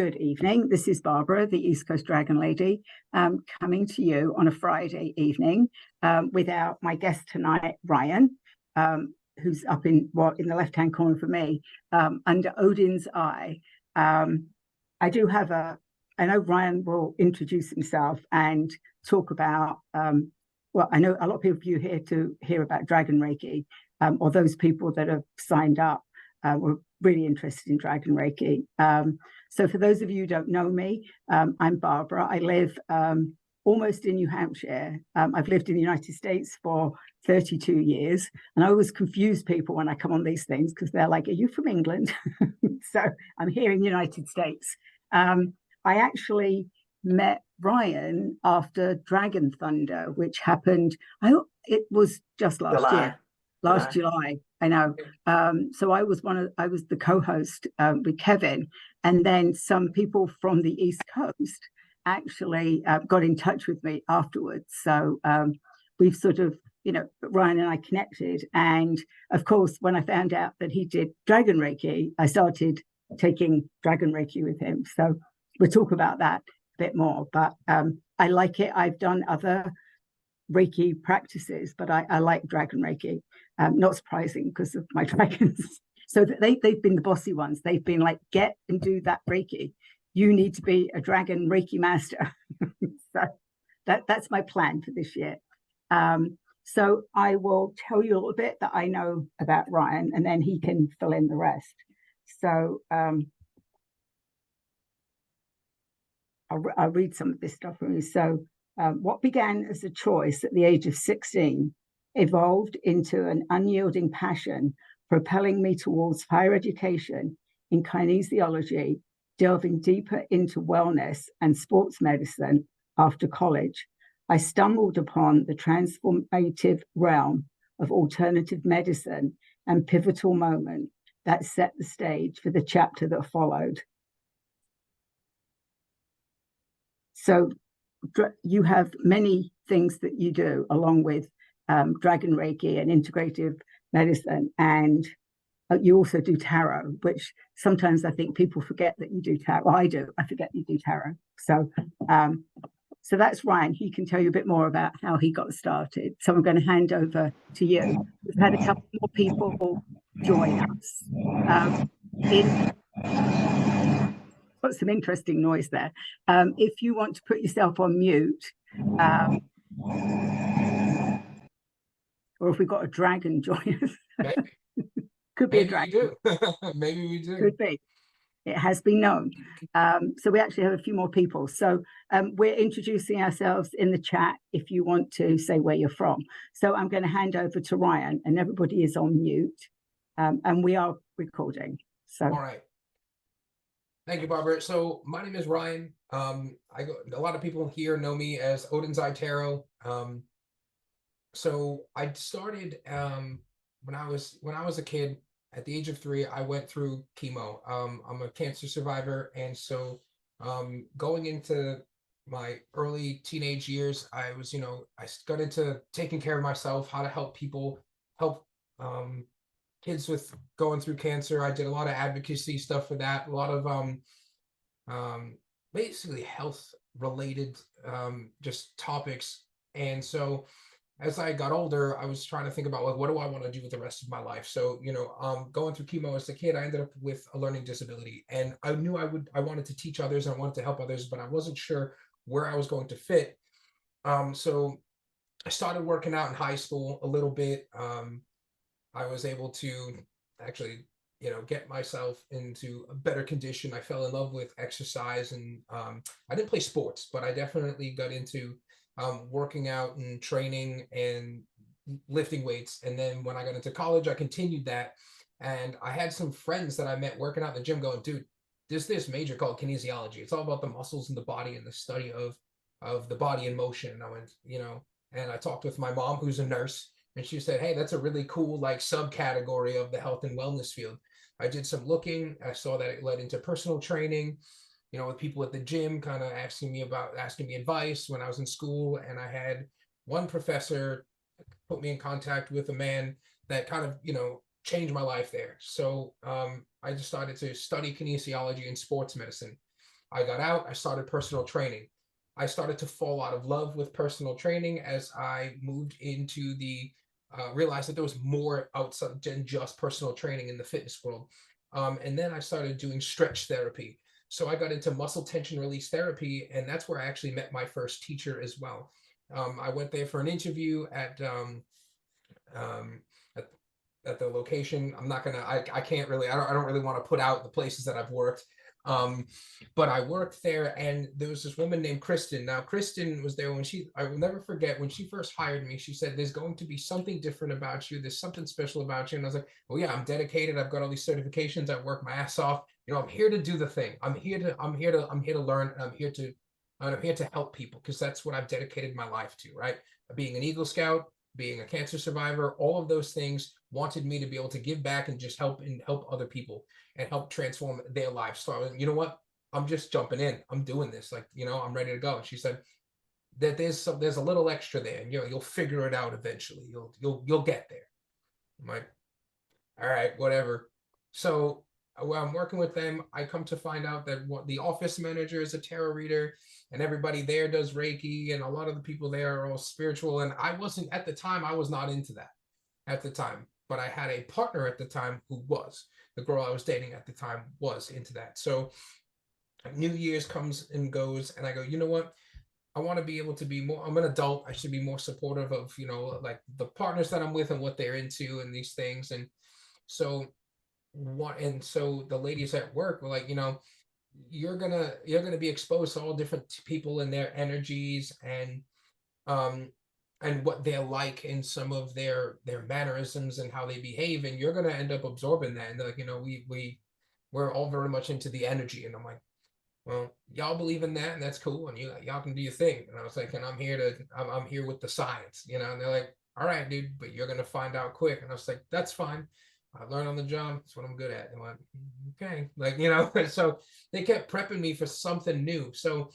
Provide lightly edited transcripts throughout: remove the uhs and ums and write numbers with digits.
Good evening. This is Barbara, the East Coast Dragon Lady, coming to you on a Friday evening without my guest tonight, Ryan, who's up in the left-hand corner for me, under Odin's eye. I know Ryan will introduce himself and talk about, well, I know a lot of people are here to hear about Dragon Reiki, or those people that have signed up were really interested in Dragon Reiki. So for those of you who don't know me, I'm Barbara. I live almost in New Hampshire. I've lived in the United States for 32 years. And I always confuse people when I come on these things because they're like, are you from England? So I'm here in the United States. I actually met Ryan after Dragon Thunder, which happened, it was just last July. I know. So I was the co-host with Kevin, and then some people from the East Coast actually got in touch with me afterwards. So we've sort of, Ryan and I connected. And of course, when I found out that he did Dragon Reiki, I started taking Dragon Reiki with him. So we'll talk about that a bit more. But I like it. I've done other Reiki practices, but I like Dragon Reiki. Not surprising because of my dragons. So they've been the bossy ones. They've been like, get and do that Reiki. You need to be a Dragon Reiki master. So that's my plan for this year. So I will tell you a little bit that I know about Ryan, and then he can fill in the rest. So I'll read some of this stuff from you. So what began as a choice at the age of 16 evolved into an unyielding passion, propelling me towards higher education in kinesiology, delving deeper into wellness and sports medicine after college. I stumbled upon the transformative realm of alternative medicine and pivotal moment that set the stage for the chapter that followed. So you have many things that you do along with Dragon Reiki and integrative medicine, and you also do tarot, which sometimes I think people forget that you do tarot. Well, I do. I forget you do tarot. So that's Ryan. He can tell you a bit more about how he got started. So I'm going to hand over to you. We've had a couple more people join us. Got some interesting noise there. If you want to put yourself on mute, or if we've got a dragon join us. Could be a dragon. Maybe we do. Could be. It has been known. So we actually have a few more people. So we're introducing ourselves in the chat if you want to say where you're from. So I'm going to hand over to Ryan, and everybody is on mute. And we are recording. So all right. Thank you, Barbara. So my name is Ryan. A lot of people here know me as Odin's Eye Tarot. So I started when I was a kid. At the age of 3, I went through chemo. I'm a cancer survivor, and so going into my early teenage years, I was, I got into taking care of myself, how to help people, help kids with going through cancer. I did a lot of advocacy stuff for that, a lot of basically health related just topics. And so as I got older, I was trying to think about, like, what do I want to do with the rest of my life? So, going through chemo as a kid, I ended up with a learning disability, and I knew I wanted to teach others, and I wanted to help others, but I wasn't sure where I was going to fit. So I started working out in high school a little bit. I was able to actually, get myself into a better condition. I fell in love with exercise, and I didn't play sports, but I definitely got into working out and training and lifting weights. And then when I got into college, I continued that. And I had some friends that I met working out in the gym going, dude, there's this major called kinesiology. It's all about the muscles in the body and the study of the body in motion. And I went, and I talked with my mom, who's a nurse, and she said, hey, that's a really cool, like, subcategory of the health and wellness field. I did some looking. I saw that it led into personal training, with people at the gym kind of asking me advice when I was in school. And I had one professor put me in contact with a man that kind of, changed my life there. So I just started to study kinesiology and sports medicine. I got out, I started personal training. I started to fall out of love with personal training as I moved into the realized that there was more outside than just personal training in the fitness world. And then I started doing stretch therapy. So I got into muscle tension release therapy, and that's where I actually met my first teacher as well. I went there for an interview um, at, at the location. I'm not gonna, I can't really, I don't really want to put out the places that I've worked. But I worked there, and there was this woman named Kristen. Now, Kristen was there when I will never forget when she first hired me. She said, "There's going to be something different about you. There's something special about you." And I was like, "Oh yeah, I'm dedicated. I've got all these certifications. I work my ass off. You know, I'm here to do the thing. I'm here to learn. And I'm here to help people, because that's what I've dedicated my life to, right? Being an Eagle Scout, being a cancer survivor, all of those things wanted me to be able to give back and just help other people and help transform their lives. So you know what? I'm just jumping in. I'm doing this. Like, you know, I'm ready to go." And she said that there's a little extra there, and you'll figure it out eventually. You'll get there. I'm like, all right, whatever. So while I'm working with them, I come to find out that what the office manager is a tarot reader, and everybody there does Reiki, and a lot of the people there are all spiritual. And I wasn't at the time. I was not into that at the time, but I had a partner at the time who was. The girl I was dating at the time was into that. So New Year's comes and goes, and I go, you know what? I want to be able to be more, I'm an adult. I should be more supportive of, you know, like the partners that I'm with and what they're into and these things. And so so the ladies at work were like, you know, you're gonna be exposed to all different people and their energies and what they're like in some of their mannerisms and how they behave, and you're gonna end up absorbing that. And they're like, you know, we're all very much into the energy. And I'm like, well, y'all believe in that, and that's cool, and y'all can do your thing. And I was like, and I'm here with the science, you know. And they're like, all right, dude, but you're gonna find out quick. And I was like, that's fine. I learned on the job. That's what I'm good at. And I went, okay, like, you know. So they kept prepping me for something new. So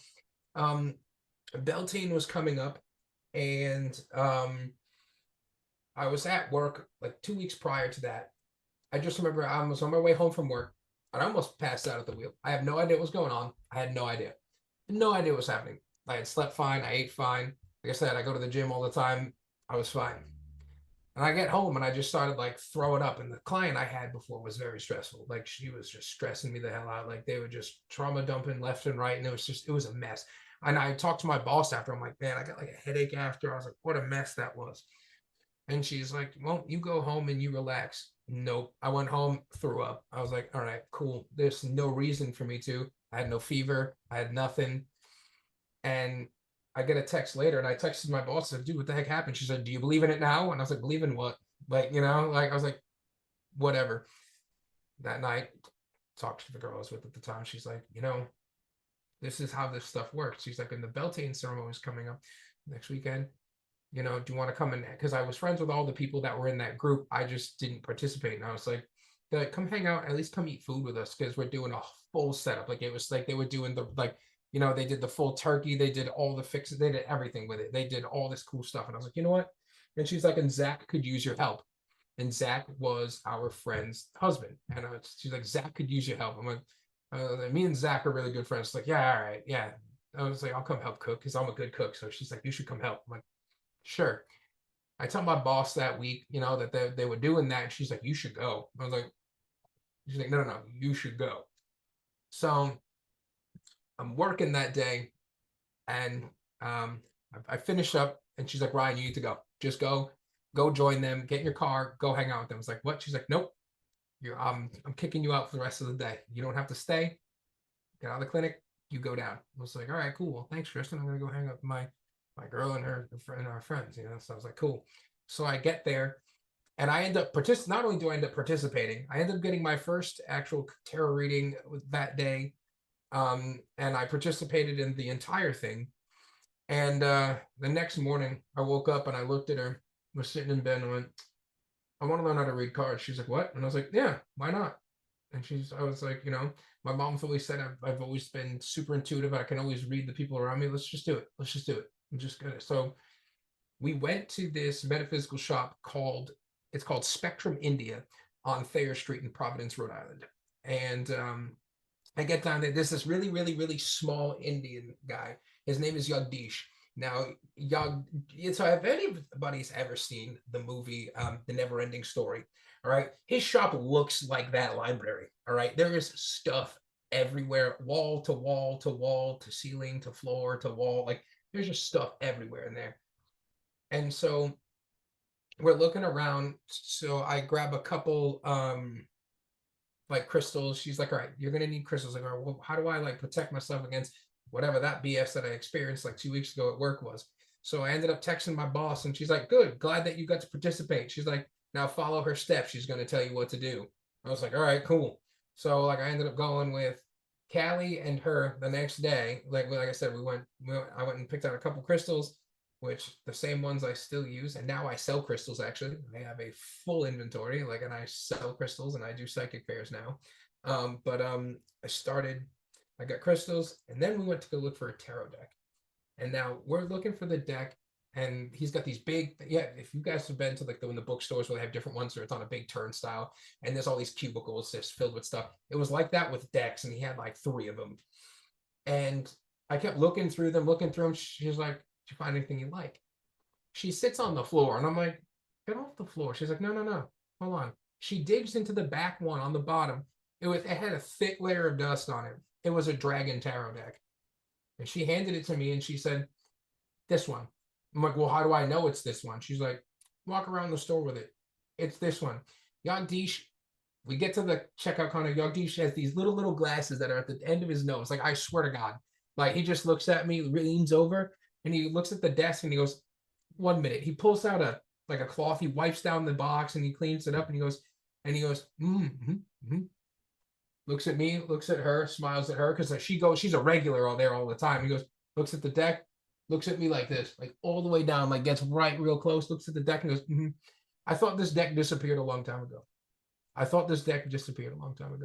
Beltane was coming up, and I was at work like 2 weeks prior to that. I just remember I was on my way home from work, and I almost passed out at the wheel. I have no idea what was going on. I had no idea. No idea what was happening. I had slept fine. I ate fine. Like I said, I go to the gym all the time. I was fine. And I get home and I just started like throwing up. And the client I had before was very stressful. Like, she was just stressing me the hell out. Like, they were just trauma dumping left and right. And it was a mess. And I talked to my boss after. I'm like, man, I got like a headache after. I was like, what a mess that was. And she's like, well, you go home and you relax. Nope. I went home, threw up. I was like, all right, cool. There's no reason for me to. I had no fever. I had nothing. And I get a text later, and I texted my boss, said, dude, what the heck happened? She said, do you believe in it now? And I was like, believe in what? Like, you know, like, I was like, whatever. That night, talked to the girl I was with at the time. She's like, you know, this is how this stuff works. She's like, and the Beltane ceremony is coming up next weekend. You know, do you want to come in? Because I was friends with all the people that were in that group. I just didn't participate. And I was like, they're like, come hang out, at least come eat food with us, because we're doing a full setup. Like, it was like they were doing the, like, you know, they did the full turkey, they did all the fixes, they did everything with it. They did all this cool stuff. And I was like, you know what? And she's like, and Zach could use your help. And Zach was our friend's husband. And she's like, Zach could use your help. I'm like, me and Zach are really good friends. She's like, yeah, all right, yeah. I was like, I'll come help cook, because I'm a good cook. So she's like, you should come help. I'm like, sure. I tell my boss that week, you know, that they were doing that. And she's like, you should go. I was like, she's like, no, you should go. So I'm working that day, and I finish up, and she's like, Ryan, you need to go. Just go join them, get in your car, go hang out with them. I was like, what? She's like, nope. I'm kicking you out for the rest of the day. You don't have to stay. Get out of the clinic. You go down. I was like, all right, cool. Well, thanks, Kristen. I'm gonna go hang out with my girl and her and our friends. You know, so I was like, cool. So I get there, and I end up not only do I end up participating, I end up getting my first actual tarot reading that day. And I participated in the entire thing. And the next morning, I woke up and I looked at her, was sitting in bed, and I went, I want to learn how to read cards. She's like, what? And I was like, yeah, why not? And I was like, you know, my mom's always said I've always been super intuitive. I can always read the people around me. Let's just do it. Let's just do it. I'm just gonna. So we went to this metaphysical shop called Spectrum India on Thayer Street in Providence, Rhode Island. And I get down there. There's this really, really, really small Indian guy. His name is Yagdish. Now, so if anybody's ever seen the movie, The Never Ending Story, all right, his shop looks like that library. All right, there is stuff everywhere, wall to wall to wall to ceiling to floor to wall. Like there's just stuff everywhere in there. And so we're looking around. So I grab a couple like crystals. She's like, all right, you're gonna need crystals. Like, all right, well, how do I like protect myself against whatever that BS that I experienced like 2 weeks ago at work was? So I ended up texting my boss, and she's like, good, glad that you got to participate. She's like, now follow her steps. She's gonna tell you what to do. I was like, all right, cool. So like I ended up going with Callie and her the next day. Like I said, I went and picked out a couple crystals, which the same ones I still use. And now I sell crystals, actually. I have a full inventory, like, and I sell crystals and I do psychic fairs now. I got crystals, and then we went to go look for a tarot deck. And now we're looking for the deck, and he's got these big, yeah, if you guys have been to like in the bookstores where they have different ones, or it's on a big turnstile, and there's all these cubicles just filled with stuff. It was like that with decks, and he had like 3 of them. And I kept looking through them. She's like, did you find anything you like? She sits on the floor, and I'm like, get off the floor. She's like, no, hold on. She digs into the back one on the bottom. It had a thick layer of dust on it. It was a dragon tarot deck. And she handed it to me, and she said, this one. I'm like, well, how do I know it's this one? She's like, walk around the store with it. It's this one. Yagdish, we get to the checkout counter. Yagdish has these little glasses that are at the end of his nose. Like, I swear to God. Like, he just looks at me, leans over, and he looks at the desk, and he goes, 1 minute. He pulls out a cloth, he wipes down the box, and he cleans it up, and he goes, looks at me, looks at her, smiles at her, because she's a regular all there all the time. He goes, looks at the deck, looks at me like this, like all the way down, like gets right real close, looks at the deck and goes, I thought this deck disappeared a long time ago.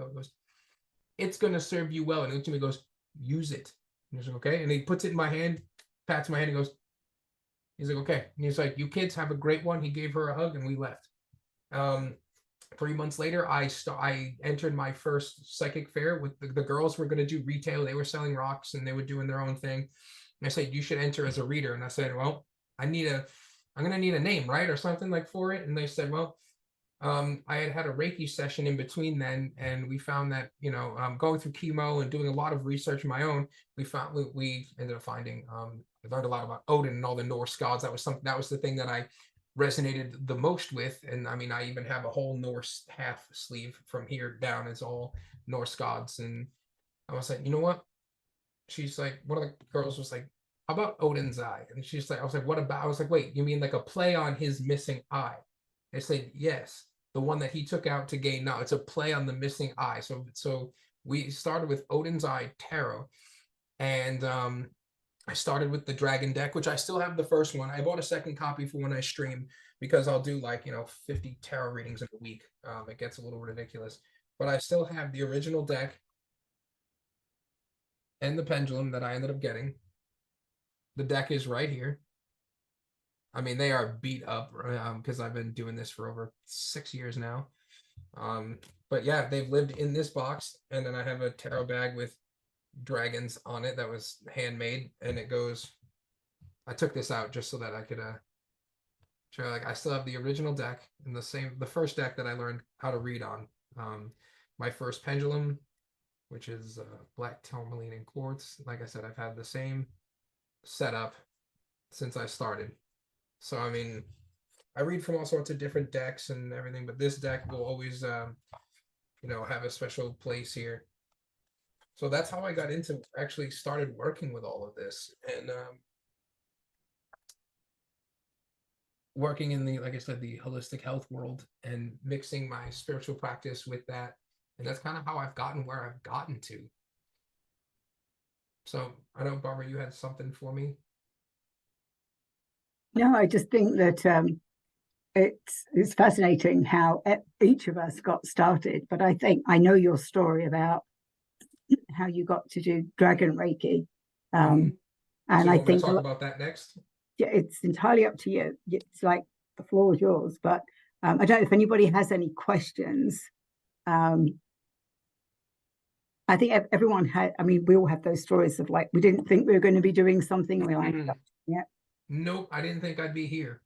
He goes, it's going to serve you well. And he looks at me and goes, use it. And he's like, okay. And he puts it in my hand, pats my hand, and goes, he's like, okay. And he's like, you kids have a great one. He gave her a hug, and we left. 3 months later, I entered my first psychic fair with the girls were going to do retail. They were selling rocks, and they were doing their own thing. And I said, you should enter as a reader. And I said, well, I'm going to need a name, right? Or something like for it. And they said, well, I had a Reiki session in between then. And we found that, going through chemo and doing a lot of research of my own, we ended up finding, I learned a lot about Odin and all the Norse gods. That was the thing that I resonated the most with. And I mean, I even have a whole Norse half sleeve from here down. It's all Norse gods. And I was like, you know what? She's like, one of the girls was like, how about Odin's eye? And she's like, I was like, what about? I was like, wait, you mean like a play on his missing eye? They said, yes, the one that he took out to gain knowledge. It's a play on the missing eye. So we started with Odin's Eye Tarot, and I started with the Dragon deck, which I still have the first one. I bought a second copy for when I stream, because I'll do 50 tarot readings in a week. It gets a little ridiculous, but I still have the original deck and the pendulum that I ended up getting. The deck is right here. I mean, they are beat up because I've been doing this for over 6 years now. But yeah, they've lived in this box. And then I have a tarot bag with dragons on it that was handmade, and it goes, I took this out just so that I could show, I still have the original deck and the first deck that I learned how to read on. My first pendulum, which is black tourmaline and quartz. Like I said, I've had the same setup since I started. So I mean, I read from all sorts of different decks and everything, but this deck will always have a special place here. So that's how I got into actually started working with all of this, and working in the, like I said, the holistic health world, and mixing my spiritual practice with that. And that's kind of how I've gotten where I've gotten to. So I know, Barbara, you had something for me. No, I just think that it's fascinating how each of us got started. But I think I know your story about how you got to do Dragon Reiki. And so I think talk about that next. Yeah, it's entirely up to you. It's like the floor is yours. But I don't know if anybody has any questions. And I think everyone had, I mean, we all have those stories of like, we didn't think we were going to be doing something and we like, yeah. Nope, I didn't think I'd be here.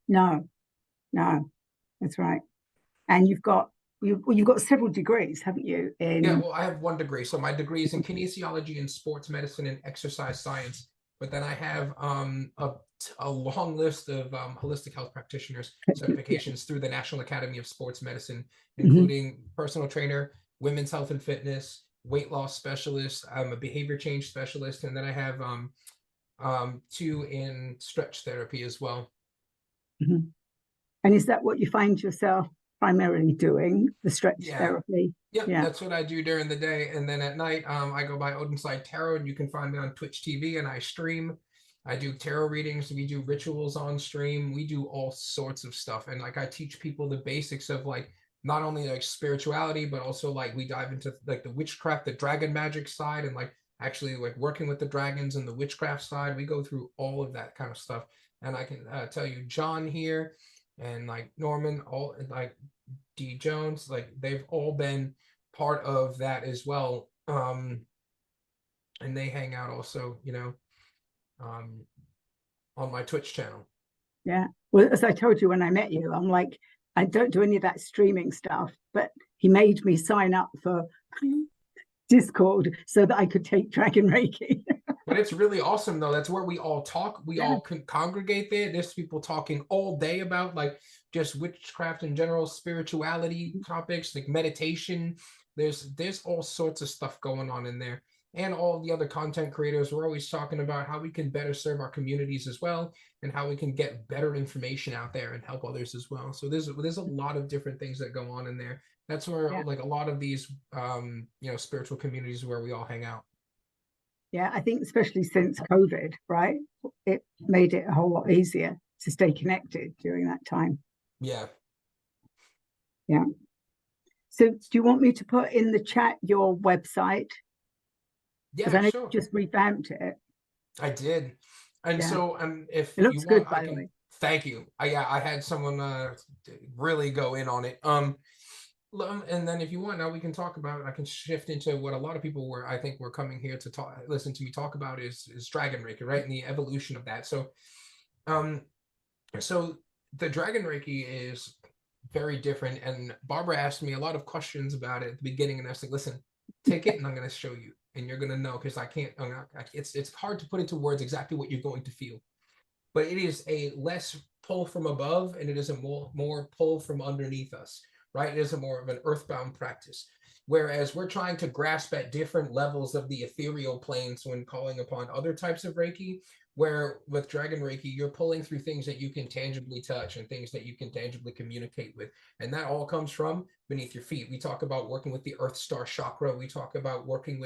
No, no, that's right. And you've got several degrees, haven't you? Yeah, well, I have 1 degree. So my degree is in kinesiology and sports medicine and exercise science. But then I have a long list of holistic health practitioners certifications through the National Academy of Sports Medicine, including personal trainer, women's health and fitness, weight loss specialist. I'm a behavior change specialist, and then I have 2 in stretch therapy as well. And is that what you find yourself primarily doing, the stretch therapy? Yep, that's what I do during the day. And then at night, I go by Odenside Tarot, and you can find me on Twitch TV, and I stream. I do tarot readings. We do rituals on stream. We do all sorts of stuff. And like I teach people the basics of like not only like spirituality, but also like we dive into like the witchcraft, the dragon magic side, and like actually like working with the dragons and the witchcraft side. We go through all of that kind of stuff. And I can tell you, John here and like Norman, all like D Jones, like they've all been part of that as well. And they hang out also, you know, on my Twitch channel. Yeah. Well, as I told you when I met you, I'm like, I don't do any of that streaming stuff, but he made me sign up for Discord so that I could take Dragon Reiki. But it's really awesome though. That's where we all talk. We all can congregate there. There's people talking all day about like just witchcraft in general, spirituality topics, like meditation. There's all sorts of stuff going on in there. And all the other content creators, we're always talking about how we can better serve our communities as well, and how we can get better information out there and help others as well. So there's a lot of different things that go on in there. That's where like a lot of these you know, spiritual communities where we all hang out. Yeah, I think especially since COVID, right? It made it a whole lot easier to stay connected during that time. Yeah. Yeah. So do you want me to put in the chat your website? Yeah, I know sure. you just revamped it. I did. And so if it looks you good, want, by I the can way. thank you. I had someone really go in on it. And then if you want, now we can talk about it. I can shift into what a lot of people were, I think, were coming here to talk, listen to me talk about is Dragon Reiki, right? And the evolution of that. So so the Dragon Reiki is very different. And Barbara asked me a lot of questions about it at the beginning, and I was like, listen, take it and I'm going to show you, and you're going to know, because it's hard to put into words exactly what you're going to feel. But it is a less pull from above, and it is a more pull from underneath us, right? It is a more of an earthbound practice. Whereas we're trying to grasp at different levels of the ethereal planes when calling upon other types of Reiki, where with Dragon Reiki, you're pulling through things that you can tangibly touch and things that you can tangibly communicate with. And that all comes from beneath your feet. We talk about working with the Earth Star chakra. We talk about working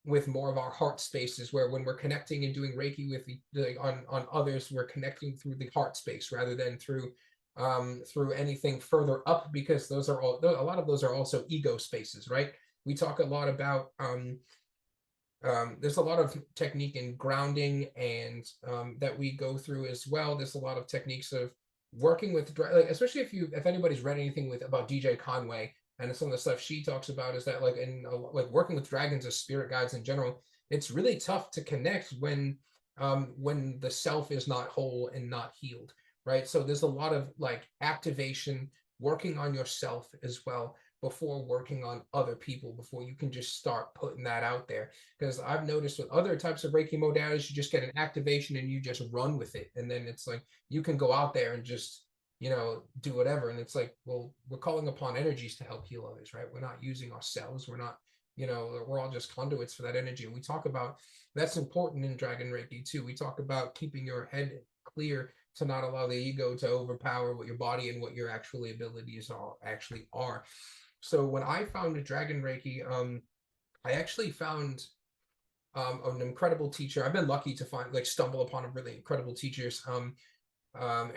with more of our heart spaces, where when we're connecting and doing Reiki with on others, we're connecting through the heart space rather than through anything further up, because those are all, a lot of those are also ego spaces, right? We talk a lot about there's a lot of technique in grounding, and that we go through as well. There's a lot of techniques of working with, like, especially if anybody's read anything about DJ Conway, and some of the stuff she talks about is that like like working with dragons as spirit guides in general, it's really tough to connect when the self is not whole and not healed, right? So there's a lot of like activation, working on yourself as well before working on other people, before you can just start putting that out there. Because I've noticed with other types of Reiki modalities, you just get an activation and you just run with it, and then it's like you can go out there and just, you know, do whatever. And it's like, well, we're calling upon energies to help heal others, right? We're not using ourselves. We're not, you know, we're all just conduits for that energy. And we talk about that's important in Dragon Reiki too. We talk about keeping your head clear to not allow the ego to overpower what your body and what your actual abilities are. So when I found Dragon Reiki, I actually found an incredible teacher. I've been lucky to stumble upon a really incredible teacher.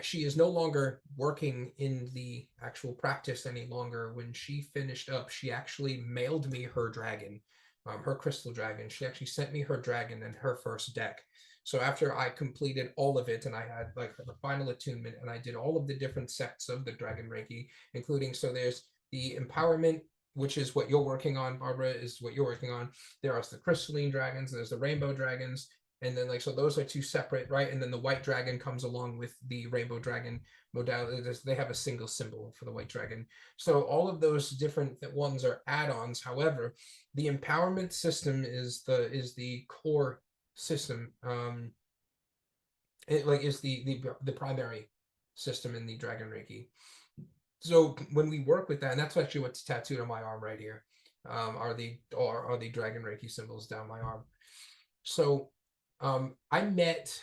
She is no longer working in the actual practice any longer. When she finished up, she actually mailed me her dragon, her crystal dragon. She actually sent me her dragon and her first deck. So after I completed all of it, and I had like the final attunement, and I did all of the different sets of the Dragon Reiki, including, so there's the empowerment, which is what you're working on, Barbara, is what you're working on. There are the crystalline dragons, there's the rainbow dragons, and then like, so those are two separate, right? And then the white dragon comes along with the rainbow dragon modality. They have a single symbol for the white dragon. So all of those different ones are add-ons. However, the empowerment system is the core system. It like is the primary system in the Dragon Reiki. So when we work with that, and that's actually what's tattooed on my arm right here, are the Dragon Reiki symbols down my arm. So I met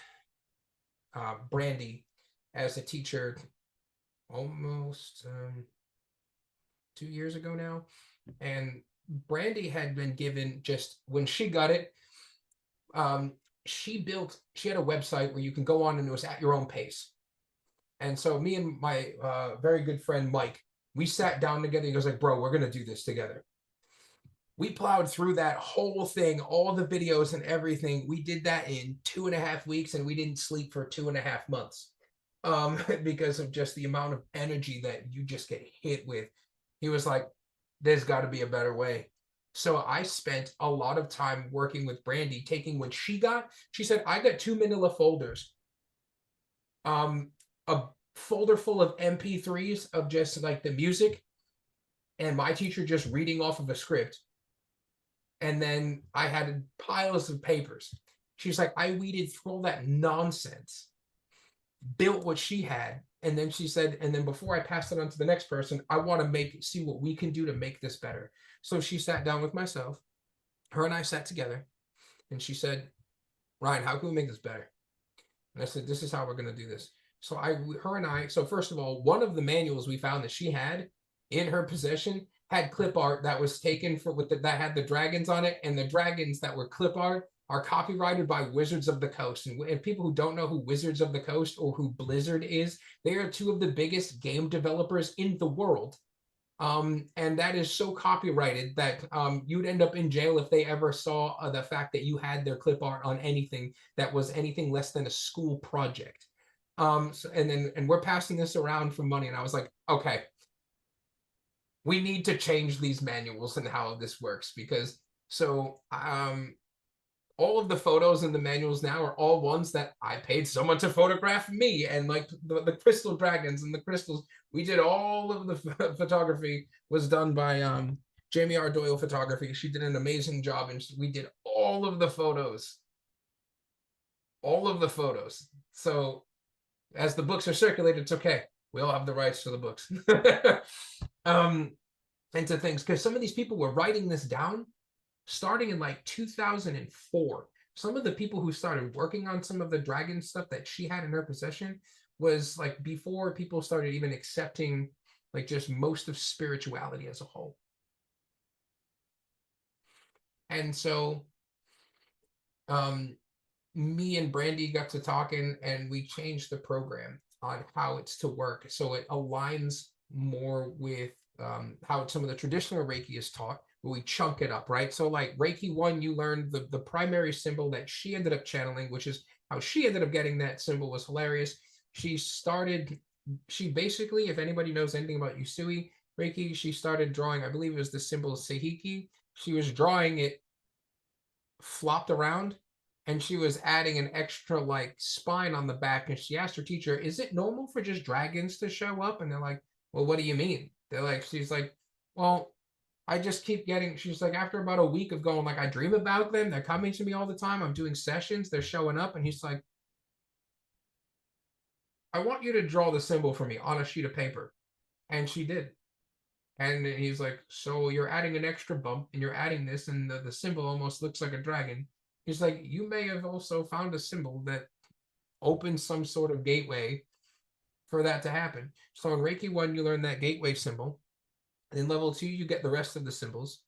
Brandy as a teacher almost 2 years ago now, and Brandy had been given, just when she got it, she had a website where you can go on and it was at your own pace. And so me and my very good friend Mike, we sat down together. He goes like, bro, we're gonna do this together. We plowed through that whole thing, all the videos and everything. We did that in 2.5 weeks, and we didn't sleep for 2.5 months because of just the amount of energy that you just get hit with. He was like, there's got to be a better way. So I spent a lot of time working with Brandy, taking what she said, I got 2 manila folders. A folder full of MP3s of just like the music, and my teacher just reading off of a script. And then I had piles of papers. She's like, I weeded through all that nonsense, built what she had. And then she said, and then before I pass it on to the next person, I want to see what we can do to make this better. So she sat down with myself, her and I sat together, and she said, Ryan, how can we make this better? And I said, this is how we're going to do this. So so first of all, one of the manuals we found that she had in her possession had clip art that was taken that had the dragons on it, and the dragons that were clip art are copyrighted by Wizards of the Coast. And people who don't know who Wizards of the Coast or who Blizzard is, they are two of the biggest game developers in the world. And that is so copyrighted that you'd end up in jail if they ever saw the fact that you had their clip art on anything that was anything less than a school project. And we're passing this around for money, and I was like, okay, we need to change these manuals and how this works, because all of the photos in the manuals now are all ones that I paid someone to photograph me, and like the crystal dragons and the crystals, we did all of the photography was done by Jamie R. Doyle Photography. She did an amazing job, and we did all of the photos. So as the books are circulated, it's okay. We all have the rights to the books. And to things, because some of these people were writing this down starting in like 2004. Some of the people who started working on some of the dragon stuff that she had in her possession was like before people started even accepting like just most of spirituality as a whole. And so me and Brandy got to talking, and we changed the program on how it's to work so it aligns more with how some of the traditional Reiki is taught, where we chunk it up, right? So like Reiki 1, you learned the primary symbol that she ended up channeling, which is how she ended up getting that symbol was hilarious. She basically, if anybody knows anything about Usui Reiki, she started drawing, I believe it was the symbol Seihiki. She was drawing it flopped around, and she was adding an extra like spine on the back, and she asked her teacher, is it normal for just dragons to show up? And they're like, well, what do you mean? She's like, well, I just keep getting, she's like, after about a week of going, like, I dream about them, they're coming to me all the time, I'm doing sessions, they're showing up. And he's like, I want you to draw the symbol for me on a sheet of paper. And she did. And he's like, so you're adding an extra bump, and you're adding this, and the symbol almost looks like a dragon. He's like, you may have also found a symbol that opens some sort of gateway for that to happen. So in Reiki 1, you learn that gateway symbol. In level 2, you get the rest of the symbols.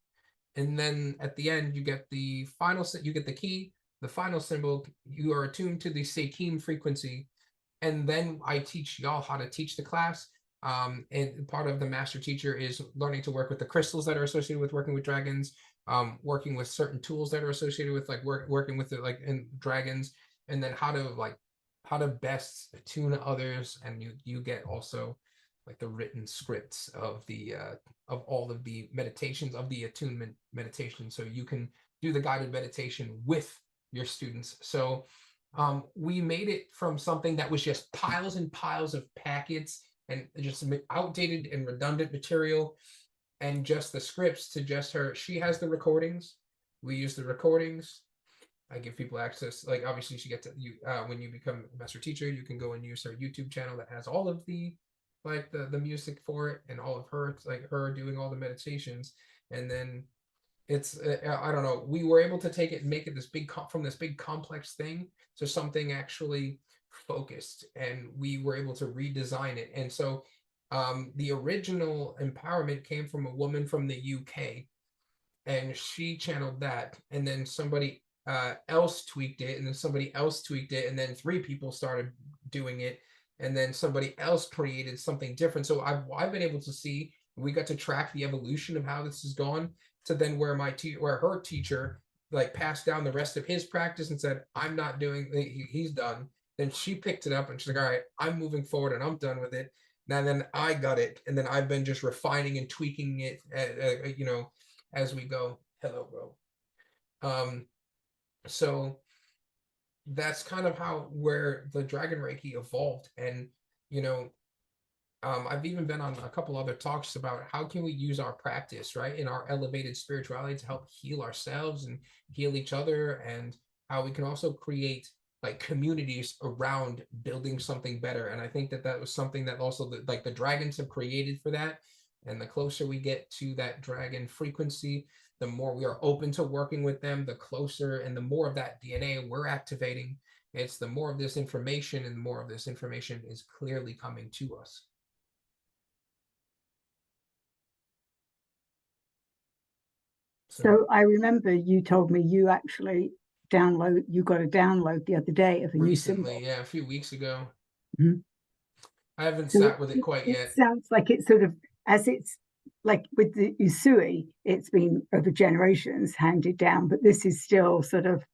And then at the end, you get the final, you get the key, the final symbol. You are attuned to the Seikin frequency. And then I teach y'all how to teach the class. And part of the master teacher is learning to work with the crystals that are associated with working with dragons, working with certain tools that are associated with like working with it, like in dragons, and then how to best attune others. And you get also like the written scripts of the of all of the meditations, of the attunement meditation, so you can do the guided meditation with your students. So we made it from something that was just piles and piles of packets and just outdated and redundant material and just the scripts to just her. She has the recordings. We use the recordings. I give people access. Like obviously, she gets to you when you become a master teacher. You can go and use her YouTube channel that has all of the like the music for it and all of her, like her doing all the meditations. And then it's I don't know. We were able to take it and make it this big from this big complex thing to something actually focused, and we were able to redesign it. And so the original empowerment came from a woman from the UK, and she channeled that, and then somebody else tweaked it, and then somebody else tweaked it, and then 3 people started doing it, and then somebody else created something different. So I've been able to see, we got to track the evolution of how this has gone to then where where her teacher like passed down the rest of his practice and said, I'm not doing, he's done. Then she picked it up and she's like, all right, I'm moving forward and I'm done with it. And then I got it, and then I've been just refining and tweaking it, you know, as we go. Hello, bro. So that's kind of how where the Dragon Reiki evolved. And you know, I've even been on a couple other talks about how can we use our practice, right, in our elevated spirituality to help heal ourselves and heal each other, and how we can also create like communities around building something better. And I think that that was something that also like the dragons have created for that. And the closer we get to that dragon frequency, the more we are open to working with them, the closer and the more of that DNA we're activating. It's the more of this information, and the more of this information is clearly coming to us. So I remember you told me you actually got a download the other day of a new symbol. Recently, yeah, a few weeks ago. Mhm. I haven't So sat with it quite it yet. sounds like it's sort of, as it's like with the Usui, it's been over generations handed down, but this is still sort of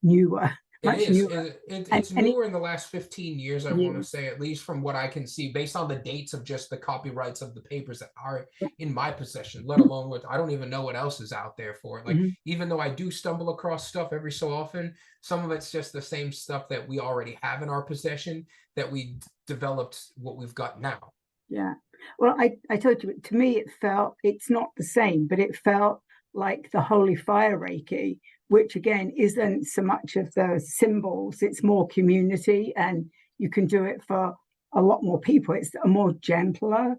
newer, much newer. It's And newer in the last 15 years, I want to new. say, at least from what I can see, based on the dates of just the copyrights of the papers that are in my possession, let alone what I don't even know what else is out there for it. Like, even though I do stumble across stuff every so often, some of it's just the same stuff that we already have in our possession that we developed what we've got now. Yeah. Well, I told you, to me, it's not the same, but it felt like the Holy Fire Reiki, which again isn't so much of the symbols, it's more community, and you can do it for a lot more people. It's a more gentler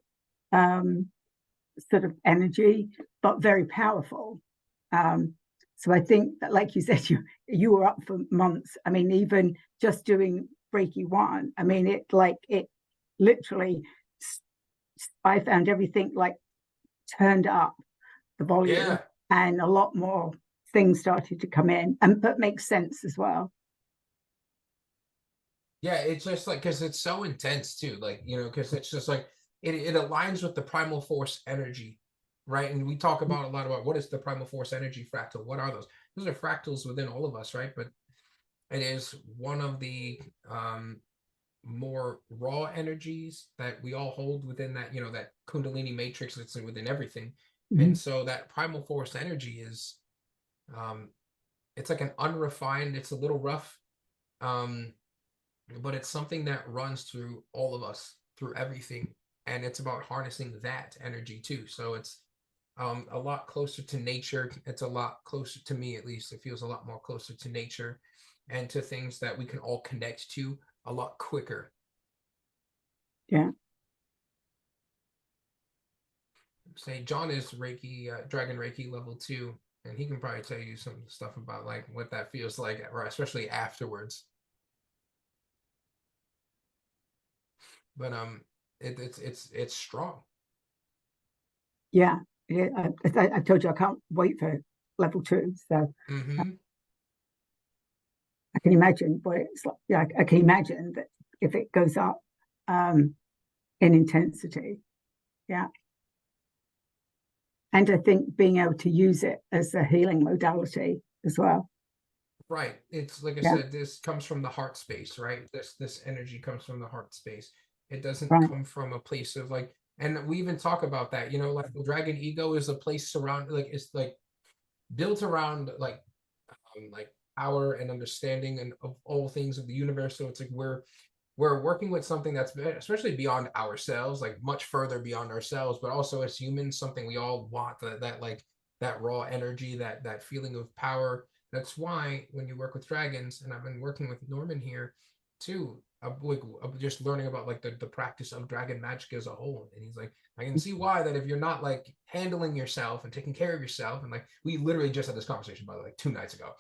sort of energy, but very powerful. So I think that, like you said, you were up for months. I mean, even just doing Reiki 1, I mean, it literally, I found everything like turned up the volume, Yeah. and a lot more things started to come in, and but makes sense as well. Yeah, it's just like, because it's so intense too, like, you know, because it's just like it aligns with the primal force energy, right? And we talk about a lot about what is the primal force energy fractal. What are those? Those are fractals within all of us, right? But it is one of the more raw energies that we all hold within that, you know, that Kundalini matrix that's within everything. And so that primal force energy is it's like an unrefined, it's a little rough, but it's something that runs through all of us, through everything, and it's about harnessing that energy too. So it's a lot closer to nature. It's a lot closer, to me at least, it feels a lot more closer to nature and to things that we can all connect to a lot quicker. Yeah. Say John is Reiki, Dragon Reiki level 2, and he can probably tell you some stuff about like what that feels like, or especially afterwards. But it's strong. Yeah. I told you I can't wait for level 2. So I can imagine what it's like. Yeah, I can imagine that if it goes up in intensity. Yeah. And I think being able to use it as a healing modality as well. Right. It's like I said, this comes from the heart space, right? This energy comes from the heart space. It doesn't Right. come from a place of like, and we even talk about that, you know, like the dragon ego is a place surrounded, like it's like built around like power and understanding and of all things of the universe. So it's like we're working with something that's especially beyond ourselves, like much further beyond ourselves, but also as humans, something we all want, that like that raw energy, that feeling of power. That's why when you work with dragons, and I've been working with Norman here too, just learning about like the practice of dragon magic as a whole. And he's like, I can see why that if you're not like handling yourself and taking care of yourself, and like we literally just had this conversation by the way, like 2 nights ago.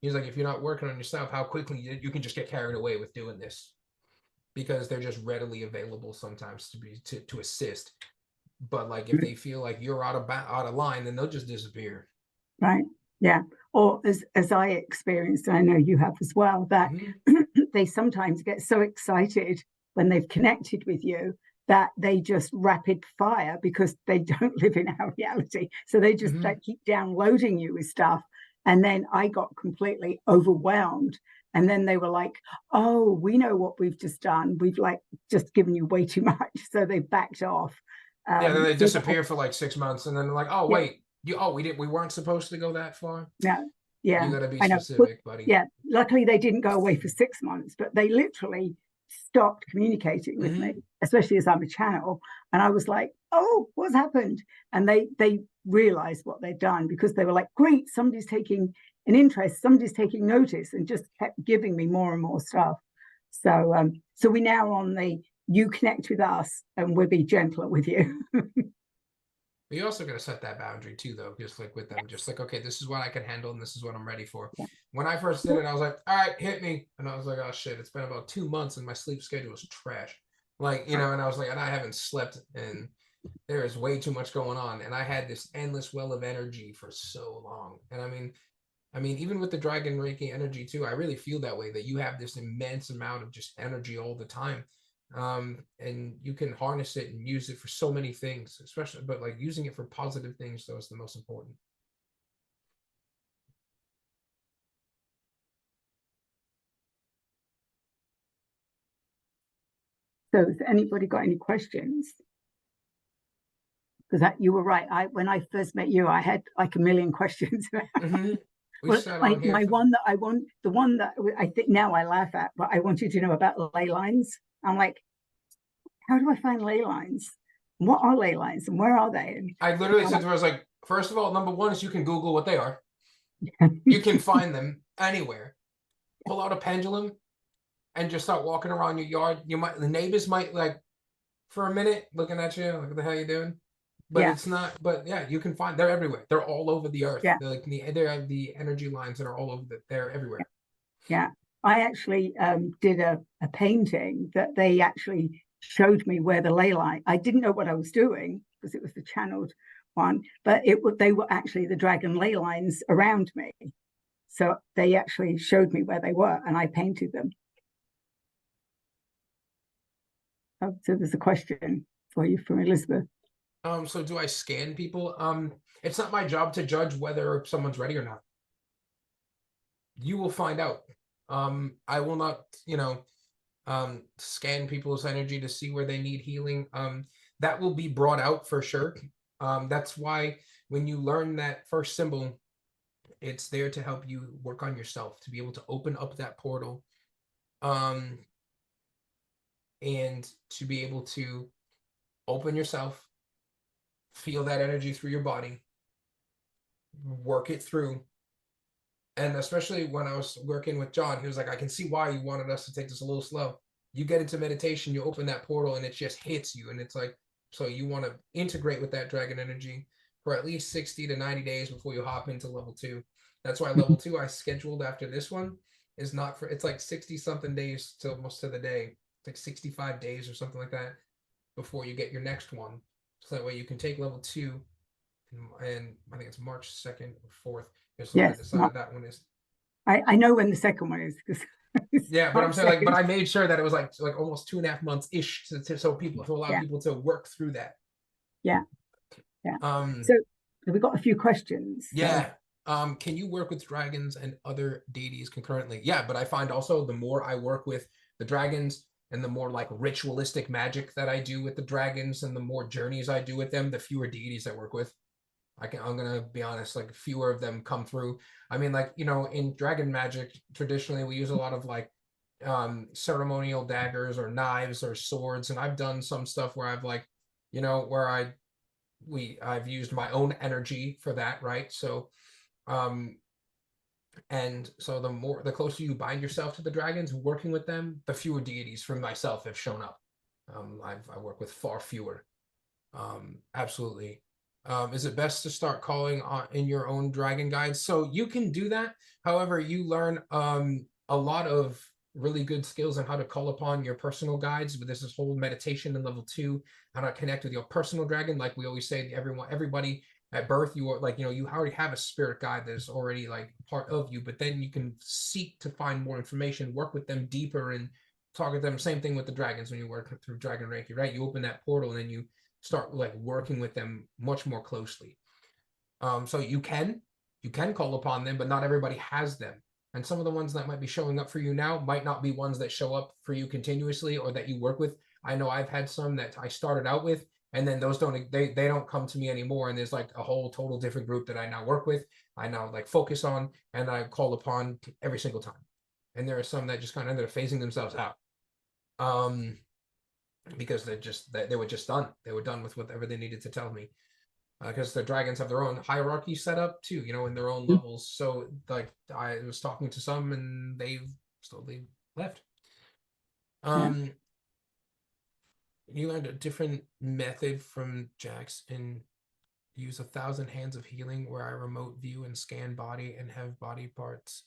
He's like, if you're not working on yourself, how quickly you can just get carried away with doing this, because they're just readily available sometimes to assist. But like if they feel like you're out of line, then they'll just disappear. Right. Yeah. Or as I experienced, and I know you have as well, that they sometimes get so excited when they've connected with you that they just rapid fire because they don't live in our reality. So they just like, keep downloading you with stuff. And then I got completely overwhelmed. And then they were like, oh, we know what we've just done. We've like just given you way too much. So they backed off. Yeah, then they So disappear for like 6 months, and then they're like, oh yeah, wait, we weren't supposed to go that far. yeah, yeah, You got to be I know. But, specific, buddy. yeah, luckily they didn't go away for 6 months, but they literally stopped communicating with me, especially as I'm a channel. And I was like, oh, what's happened? And they realized what they'd done, because they were like, great, somebody's taking an interest, somebody's taking notice, and just kept giving me more and more stuff. So we now on the you connect with us and we'll be gentler with you. But you also got to set that boundary too, though, just like with them, just like, okay, this is what I can handle and this is what I'm ready for. Yeah. When I first did it, I was like, all right, hit me. And I was like, oh shit, it's been about 2 months and my sleep schedule is trash. Like, you know, and I was like, and I haven't slept, and there is way too much going on. And I had this endless well of energy for so long. And I mean, even with the Dragon Reiki energy too, I really feel that way, that you have this immense amount of just energy all the time. And you can harness it and use it for so many things, especially, but like using it for positive things, though, is the most important. So has anybody got any questions? Because you were right. When I first met you, I had like a million questions. Well, my one that I want, the one that I think now I laugh at, but I want you to know about ley lines. I'm like, how do I find ley lines? What are ley lines and where are they? And I literally said to her, I was like, first of all, number one is you can Google what they are. You can find them anywhere. Pull out a pendulum and just start walking around your yard. The neighbors might like for a minute looking at you, like, what the hell are you doing? But it's not, but yeah, you can find, they're everywhere. They're all over the earth. Yeah. They're like they're the energy lines that are all over they're everywhere. Yeah. I actually did a painting that they actually showed me where the ley line. I didn't know what I was doing because it was the channeled one, but they were actually the dragon ley lines around me. So they actually showed me where they were, and I painted them. Oh, so there's a question for you from Elizabeth. So do I scan people? It's not my job to judge whether someone's ready or not. You will find out. I will not, scan people's energy to see where they need healing. That will be brought out for sure. That's why when you learn that first symbol, it's there to help you work on yourself, to be able to open up that portal, and to be able to open yourself, feel that energy through your body, work it through. And especially when I was working with John, he was like, I can see why you wanted us to take this a little slow. You get into meditation, you open that portal, and it just hits you. And it's like, so you want to integrate with that dragon energy for at least 60 to 90 days before you hop into level 2. That's why level 2 I scheduled after this one is not for, it's like 60 something days to almost to the day. It's like 65 days or something like that before you get your next one. So that way you can take level 2, and I think it's March 2nd or 4th. Yes, that one is. I know when the second one is, because yeah, but I'm saying like, but I made sure that it was like almost 2.5 months ish so people to allow people to work through that. Yeah. So we got a few questions. Yeah. Can you work with dragons and other deities concurrently? Yeah, but I find also the more I work with the dragons, and the more like ritualistic magic that I do with the dragons and the more journeys I do with them, the fewer deities I work with. I'm gonna be honest, like fewer of them come through. I mean, like, you know, in dragon magic, traditionally we use a lot of like ceremonial daggers or knives or swords, and I've done some stuff where I've like, you know, where I've used my own energy for that, right? So and so the closer you bind yourself to the dragons, working with them, the fewer deities from myself have shown up. I work with far fewer. Absolutely. Is it best to start calling on in your own dragon guides? So you can do that. However, you learn a lot of really good skills on how to call upon your personal guides. But this is whole meditation in level 2, how to connect with your personal dragon. Like we always say, everybody at birth, you are like, you know, you already have a spirit guide that is already like part of you, but then you can seek to find more information, work with them deeper, and talk with them. Same thing with the dragons when you work through Dragon Reiki, right? You open that portal and then you start like working with them much more closely. So you can call upon them, but not everybody has them. And some of the ones that might be showing up for you now might not be ones that show up for you continuously or that you work with. I know I've had some that I started out with, and then those they don't come to me anymore. And there's like a whole total different group that I now work with, I now like focus on, and I call upon every single time. And there are some that just kind of ended up phasing themselves out. Because they were just done. They were done with whatever they needed to tell me. Because the dragons have their own hierarchy set up too, you know, in their own levels. So like I was talking to some and they've slowly left. You learned a different method from Jax and use 1,000 hands of healing where I remote view and scan body and have body parts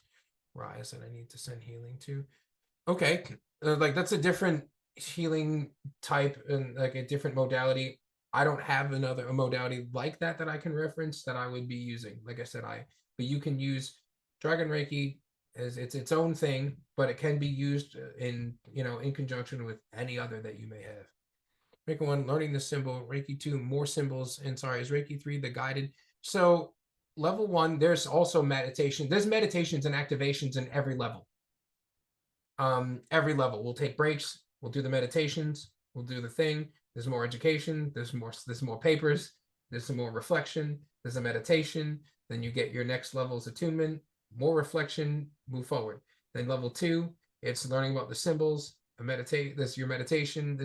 rise that I need to send healing to. Okay, like that's a different healing type and like a different modality. I don't have a modality like that I can reference that I would be using. Like I said, but you can use Dragon Reiki as its own thing, but it can be used in, you know, in conjunction with any other that you may have. Reiki 1, learning the symbol. Reiki 2, more symbols. And sorry, is Reiki 3 the guided? So level 1, there's also meditation. There's meditations and activations in every level. Every level. We'll take breaks. We'll do the meditations. We'll do the thing. There's more education. There's more papers. There's some more reflection. There's a meditation. Then you get your next level's attunement. More reflection. Move forward. Then level 2, it's learning about the symbols. There's your meditation.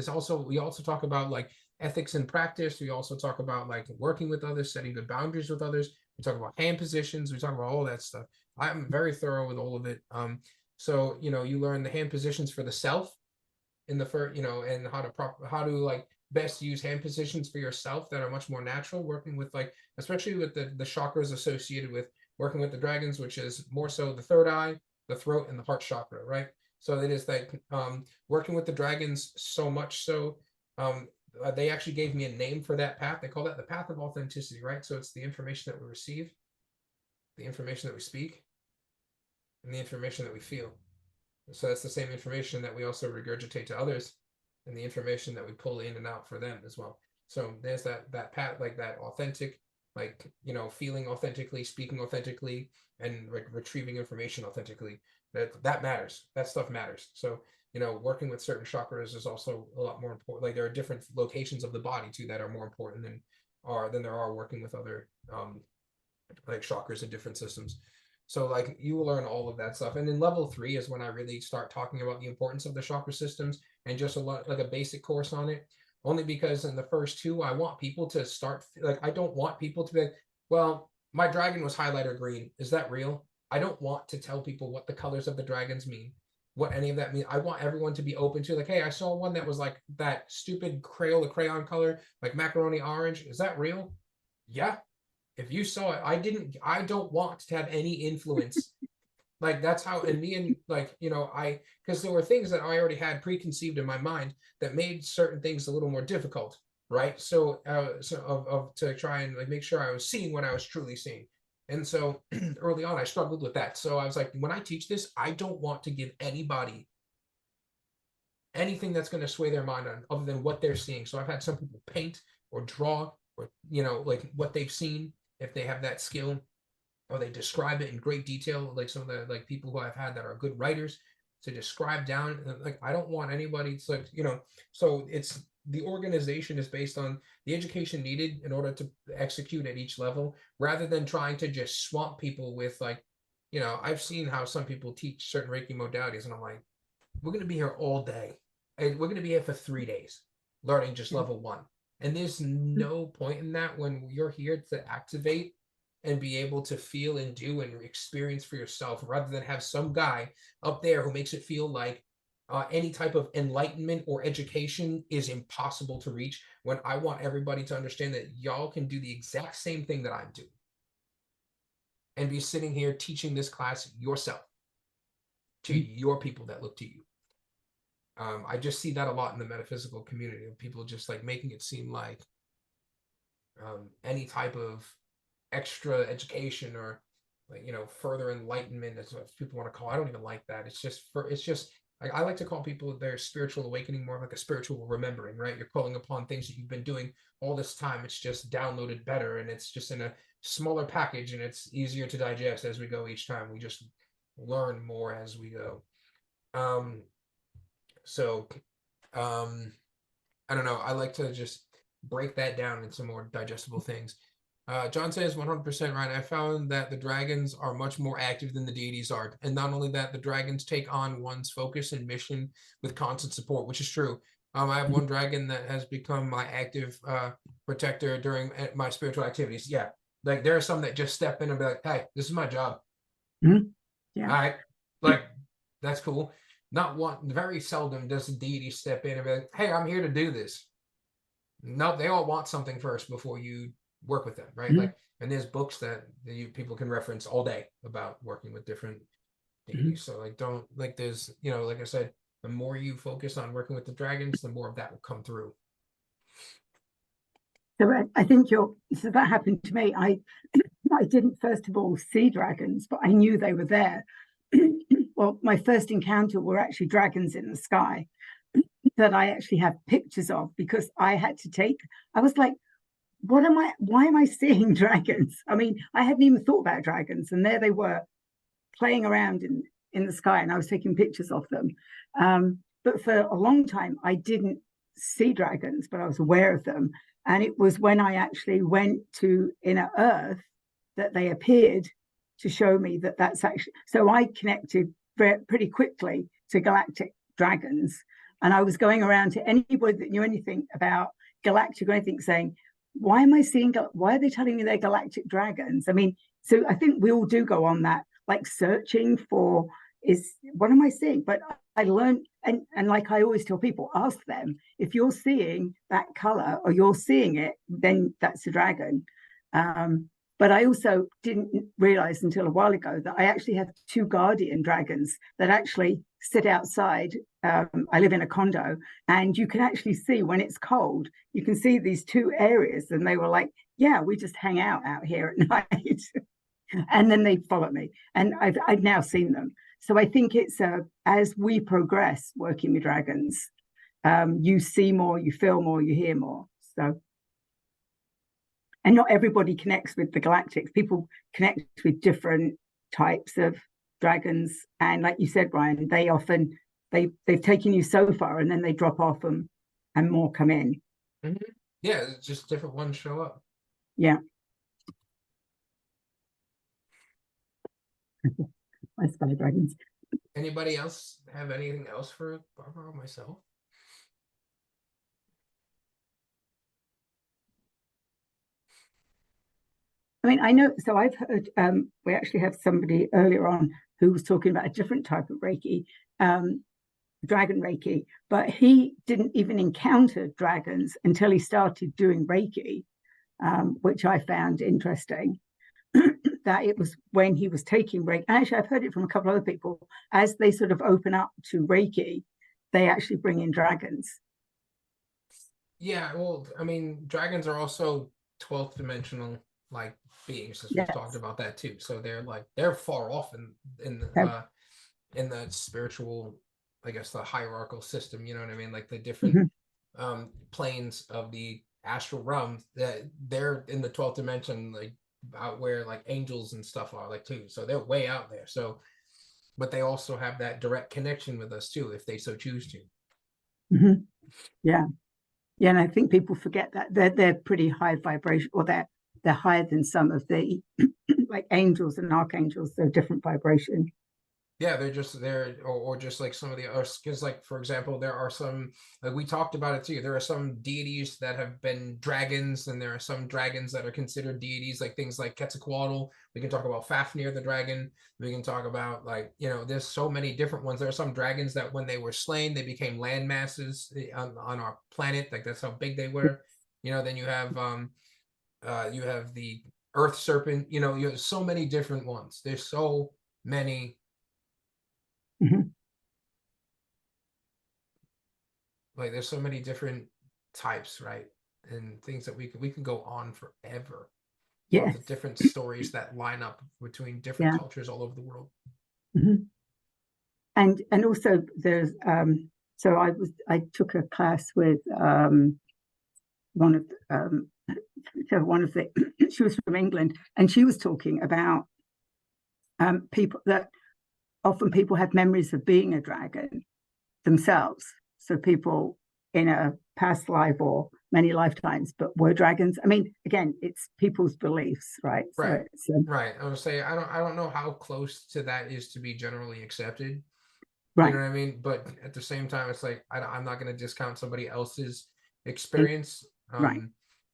We also talk about like ethics and practice. We also talk about like working with others, setting good boundaries with others. We talk about hand positions. We talk about all that stuff. I'm very thorough with all of it. So, you know, you learn the hand positions for the self in the first, you know, and how to like best use hand positions for yourself that are much more natural, working with like, especially with the chakras associated with working with the dragons, which is more so the third eye, the throat, and the heart chakra, right? So it is like working with the dragons so much so, they actually gave me a name for that path. They call that the path of authenticity, right? So it's the information that we receive, the information that we speak, and the information that we feel. So that's the same information that we also regurgitate to others, and the information that we pull in and out for them as well. So there's that path, like that authentic, like, you know, feeling authentically, speaking authentically, and like retrieving information authentically. That matters. That stuff matters. So, you know, working with certain chakras is also a lot more important. Like there are different locations of the body too that are more important than there are working with other like chakras in different systems. So like you will learn all of that stuff. And then level 3 is when I really start talking about the importance of the chakra systems and just a lot like a basic course on it. Only because in the first 2, I want people to start like, I don't want people to be like, well, my dragon was highlighter green. Is that real? I don't want to tell people what the colors of the dragons mean, what any of that means. I want everyone to be open to like, hey, I saw one that was like that stupid crayon color, like macaroni orange. Is that real? Yeah. If you saw it, I don't want to have any influence. Like that's how, and me and like, you know, because there were things that I already had preconceived in my mind that made certain things a little more difficult, right? So, to try and like make sure I was seeing what I was truly seeing. And so early on, I struggled with that. So I was like, when I teach this, I don't want to give anybody anything that's going to sway their mind on other than what they're seeing. So I've had some people paint or draw or, you know, like what they've seen, if they have that skill, or they describe it in great detail, like some of the like people who I've had that are good writers. to describe down. Like, I don't want anybody to, like, you know, so it's, the organization is based on the education needed in order to execute at each level, rather than trying to just swamp people with, like, you know, I've seen how some people teach certain Reiki modalities, and I'm like, we're going to be here all day, and we're going to be here for 3 days learning just level one. And there's no point in that when you're here to activate and be able to feel and do and experience for yourself, rather than have some guy up there who makes it feel like any type of enlightenment or education is impossible to reach, when I want everybody to understand that y'all can do the exact same thing that I'm doing and be sitting here teaching this class yourself to your people that look to you. I just see that a lot in the metaphysical community, of people just like making it seem like any type of extra education or, like, you know, further enlightenment, as what people want to call it. I don't even like that. It's just like, I like to call people their spiritual awakening more like a spiritual remembering, right? You're calling upon things that you've been doing all this time. It's just downloaded better, and it's just in a smaller package, and it's easier to digest as we go each time. We just learn more as we go. So I don't know. I like to just break that down into more digestible things. John says 100% right. I found that the dragons are much more active than the deities are. And not only that, the dragons take on one's focus and mission with constant support, which is true. I have one dragon that has become my active protector during my spiritual activities. Yeah. Like, there are some that just step in and be like, hey, this is my job. Mm-hmm. Yeah. All right. Like, that's cool. Not one, very seldom does the deity step in and be like, hey, I'm here to do this. No, they all want something first before you work with them, right? Like, and there's books that people can reference all day about working with different deities. So, like, don't, like, there's, you know, like I said, the more you focus on working with the dragons, the more of that will come through. So I think so that happened to me. I didn't first of all see dragons, but I knew they were there. Well, my first encounter were actually dragons in the sky that I actually have pictures of, because I was like, why am I seeing dragons? I mean, I hadn't even thought about dragons, and there they were playing around in the sky, and I was taking pictures of them. But for a long time, I didn't see dragons, but I was aware of them. And it was when I actually went to Inner Earth that they appeared to show me that that's actually, so I connected pretty quickly to galactic dragons. And I was going around to anybody that knew anything about galactic or anything, saying, why are they telling me they're galactic dragons? I mean, so I think we all do go on that, like, searching for, what am I seeing? But I learned, and like I always tell people, ask them, if you're seeing that color or you're seeing it, then that's a dragon. But I also didn't realize until a while ago that I actually have 2 guardian dragons that actually sit outside. I live in a condo, and you can actually see when it's cold, you can see these 2 areas. And they were like, yeah, we just hang out here at night. And then they follow me, and I've now seen them. So I think it's as we progress working with dragons, you see more, you feel more, you hear more. So. And not everybody connects with the galactics. People connect with different types of dragons. And like you said, Ryan, they often, they've taken you so far, and then they drop off and more come in. Yeah, it's just different ones show up. Yeah. My spy dragons. Anybody else have anything else for Barbara or myself? I mean, I know, so I've heard, we actually have somebody earlier on who was talking about a different type of Reiki, Dragon Reiki, but he didn't even encounter dragons until he started doing Reiki, which I found interesting. That it was when he was taking Reiki. Actually, I've heard it from a couple of other people. As they sort of open up to Reiki, they actually bring in dragons. Yeah, well, I mean, dragons are also 12th dimensional, like, beings, as we've talked about that too. So they're far off in the spiritual, I guess, the hierarchical system. You know what I mean? Like, the different planes of the astral realm, that they're in the 12th dimension, like out where like angels and stuff are, like, too. So they're way out there. So but they also have that direct connection with us too, if they so choose to. Mm-hmm. Yeah. Yeah, and I think people forget that they're pretty high vibration, or they're higher than some of the like angels and archangels. They're different vibration. Yeah, they're just there, or just like some of the others, because like for example, there are some, like we talked about it too. There are some deities that have been dragons, and there are some dragons that are considered deities, like things like Quetzalcoatl. We can talk about Fafnir the dragon. We can talk about, like, you know, there's so many different ones. There are some dragons that when they were slain, they became land masses on our planet. Like that's how big they were. You know, then you have the earth serpent. You know, you have so many different ones. There's so many. Mm-hmm. Like there's so many different types, right? And things that we can go on forever about Yes. the different stories that line up between different Yeah. cultures all over the world. Mm-hmm. And also there's so I took a class with one of the she was from England, and she was talking about people that often people have memories of being a dragon themselves. So people in a past life or many lifetimes, but were dragons. I mean, again, it's people's beliefs, right? Right. So it's Right. I would say I don't know how close to that is to be generally accepted. You right, know what I mean? But at the same time, it's like I'm not going to discount somebody else's experience. right,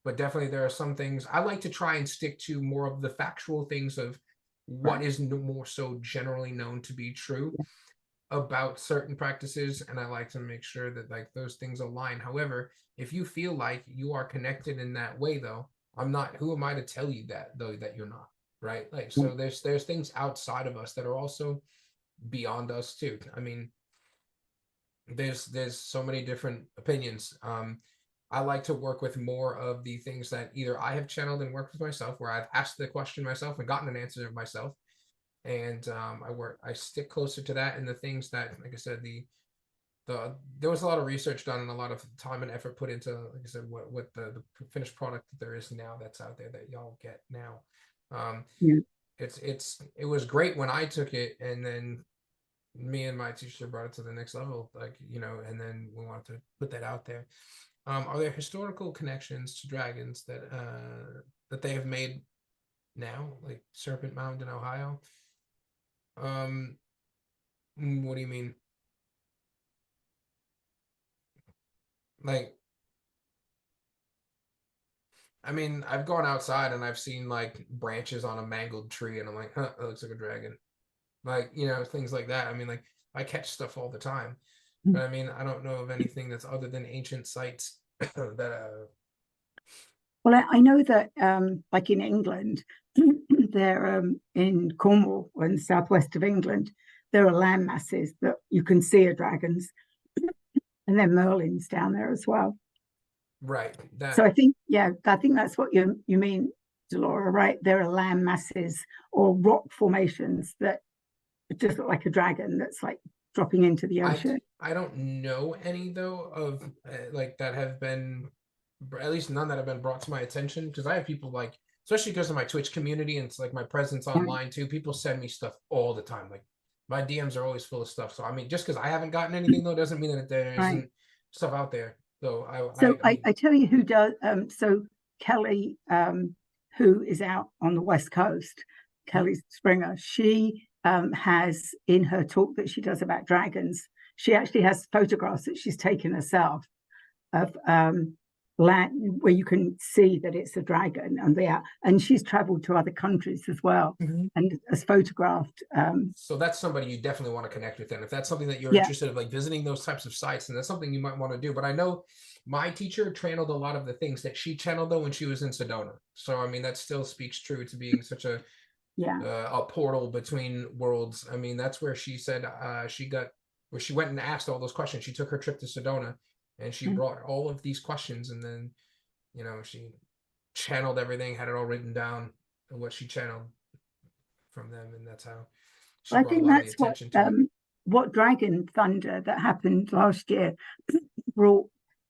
But definitely there are some things I like to try and stick to more of the factual things of what right. is more so generally known to be true Yeah, about certain practices, and I like to make sure that like those things align. However, if you feel like you are connected in that way, though, I'm not, who am I to tell you that though that you're not, right? Like, yeah, so there's things outside of us that are also beyond us too. I mean, there's so many different opinions. I like to work with more of the things that either I have channeled and worked with myself, where I've asked the question myself and gotten an answer myself, and I stick closer to that, and the things that, like I said, there was a lot of research done and a lot of time and effort put into, like I said, what the finished product that there is now that's out there that y'all get now. yeah. It was great when I took it, and then me and my teacher brought it to the next level, like, you know, and then we wanted to put that out there. Are there historical connections to dragons that they have made now, like Serpent Mound in Ohio? What do you mean? Like, I mean, I've gone outside and I've seen like branches on a mangled tree, and I'm like, huh, that looks like a dragon. Like, you know, things like that. I mean, like, I catch stuff all the time, but I mean, I don't know of anything that's other than ancient sites that. Well, I know that like in England, there in Cornwall or in the southwest of England, there are land masses that you can see are dragons, and then merlins down there as well. Right. So That. I think, yeah, I think that's what you mean, Delora, right? There are land masses or rock formations that just look like a dragon that's like dropping into the ocean. I don't know any though of like that have been, at least none that have been brought to my attention, because I have people like, especially because of my Twitch community and it's like my presence Right, online too. People send me stuff all the time. Like my DMs are always full of stuff. So I mean, just because I haven't gotten anything though doesn't mean that there right. isn't stuff out there. So So I mean, I tell you who does. So Kelly, who is out on the West Coast, Kelly Springer, she has in her talk that she does about dragons, she actually has photographs that she's taken herself of land where you can see that it's a dragon, and she's traveled to other countries as well Mhm. and has photographed. So that's somebody you definitely want to connect with. And if that's something that you're Yeah, interested in, like visiting those types of sites, and that's something you might want to do. But I know my teacher channeled a lot of the things that she channeled though when she was in Sedona. So I mean, that still speaks true to being such yeah, a portal between worlds. I mean, that's where she said where she went and asked all those questions. She took her trip to Sedona, and she brought all of these questions, and then, you know, she channeled everything, had it all written down, and what she channeled from them, and that's how she well, I brought a think lot of the that's attention to it. what Dragon Thunder that happened last year brought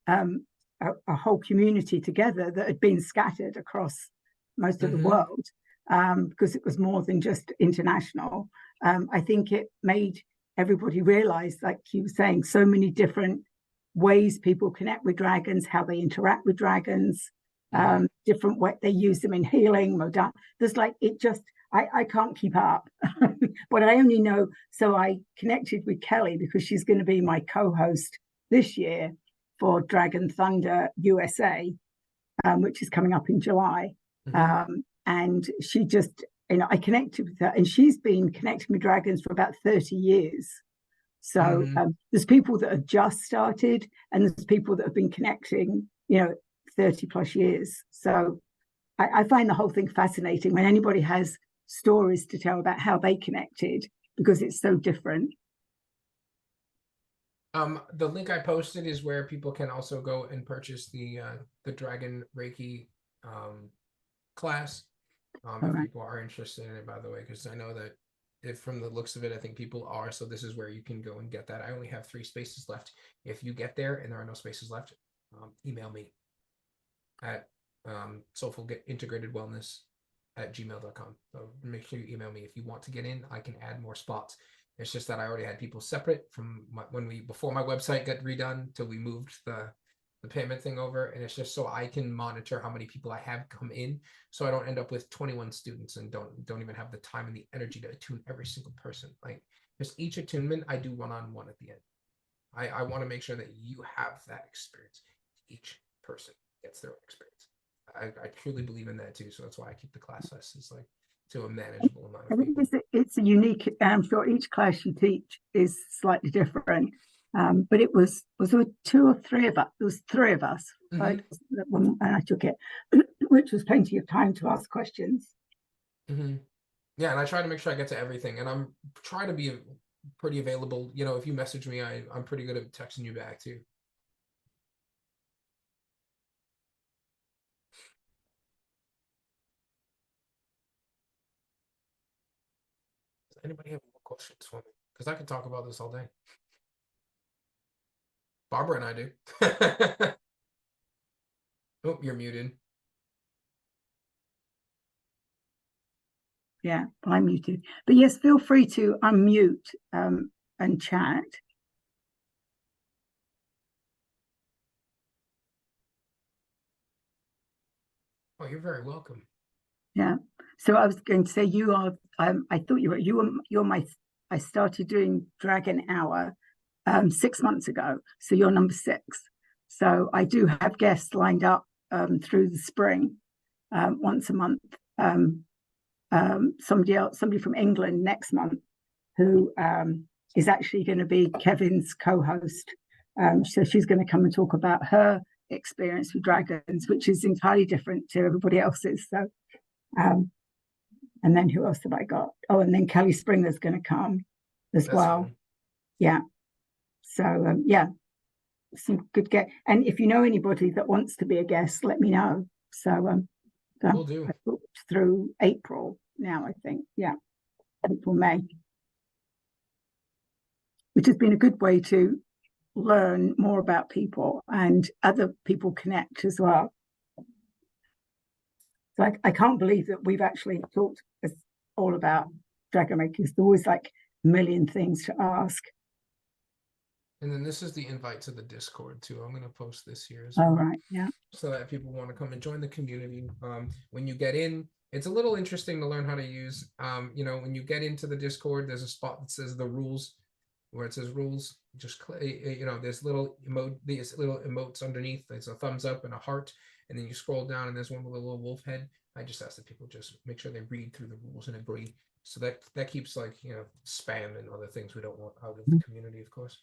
a whole community together that had been scattered across most of the Mm-hmm. world. because it was more than just international. I think it made everybody realize, like you were saying, so many different ways people connect with dragons, how they interact with dragons, different way they use them in healing. There's like, it just, I can't keep up. But I only know, so I connected with Kelly because she's going to be my co-host this year for Dragon Thunder USA, which is coming up in July. And she just, I connected with her, and she's been connecting with dragons for about 30 years. So there's people that have just started, and there's people that have been connecting, 30 plus years. So I find the whole thing fascinating when anybody has stories to tell about how they connected, because it's so different. The link I posted is where people can also go and purchase the Dragon Reiki class. If people are interested in it, by the way, because I know that if from the looks of it, I think people are. So this is where you can go and get that. I only have 3 spaces left. If you get there and there are no spaces left, email me at soulfulintegratedwellness@gmail.com. So make sure you email me if you want to get in. I can add more spots. It's just that I already had people separate from before my website got redone till we moved the payment thing over, and it's just so I can monitor how many people I have come in, so I don't end up with 21 students and don't even have the time and the energy to attune every single person. Like, just each attunement I do one-on-one at the end. I want to make sure that you have that experience. Each person gets their own experience. I truly believe in that too, so that's why I keep the class sizes like to a manageable amount of people. It's a unique, I'm sure each class you teach is slightly different. But it was there 2 or 3 of us? There was 3 of us, right? And I took it, which was plenty of time to ask questions. Yeah, and I try to make sure I get to everything, and I'm trying to be pretty available. If you message me, I'm pretty good at texting you back too. Does anybody have more questions for me? Because I could talk about this all day. Barbara and I do. Oh, you're muted. Yeah, I'm muted. But yes, feel free to unmute and chat. Oh, you're very welcome. Yeah. So I was going to say, you are. I thought you're my. I started doing Dragon Hour 6 months ago. So you're number 6. So I do have guests lined up through the spring, once a month. Somebody from England next month, who is actually going to be Kevin's co-host. So she's going to come and talk about her experience with dragons, which is entirely different to everybody else's. So, and then who else have I got? Oh, and then Kelly Springer's going to come as well. Fun. Yeah. So yeah, some good guest. And if you know anybody that wants to be a guest, let me know. So will do. I booked through April now, I think. Yeah, April, May, which has been a good way to learn more about people and other people connect as well. So I can't believe that we've actually talked all about Dragon Reiki. There's always like a million things to ask. And then this is the invite to the Discord too. I'm going to post this here as well. All right, yeah. So that people want to come and join the community. When you get in, it's a little interesting to learn how to use. When you get into the Discord, there's a spot that says the rules, where it says rules. Just there's these little emotes underneath. There's a thumbs up and a heart, and then you scroll down, and there's one with a little wolf head. I just ask that people just make sure they read through the rules and agree. So that keeps spam and other things we don't want out of the community, of course.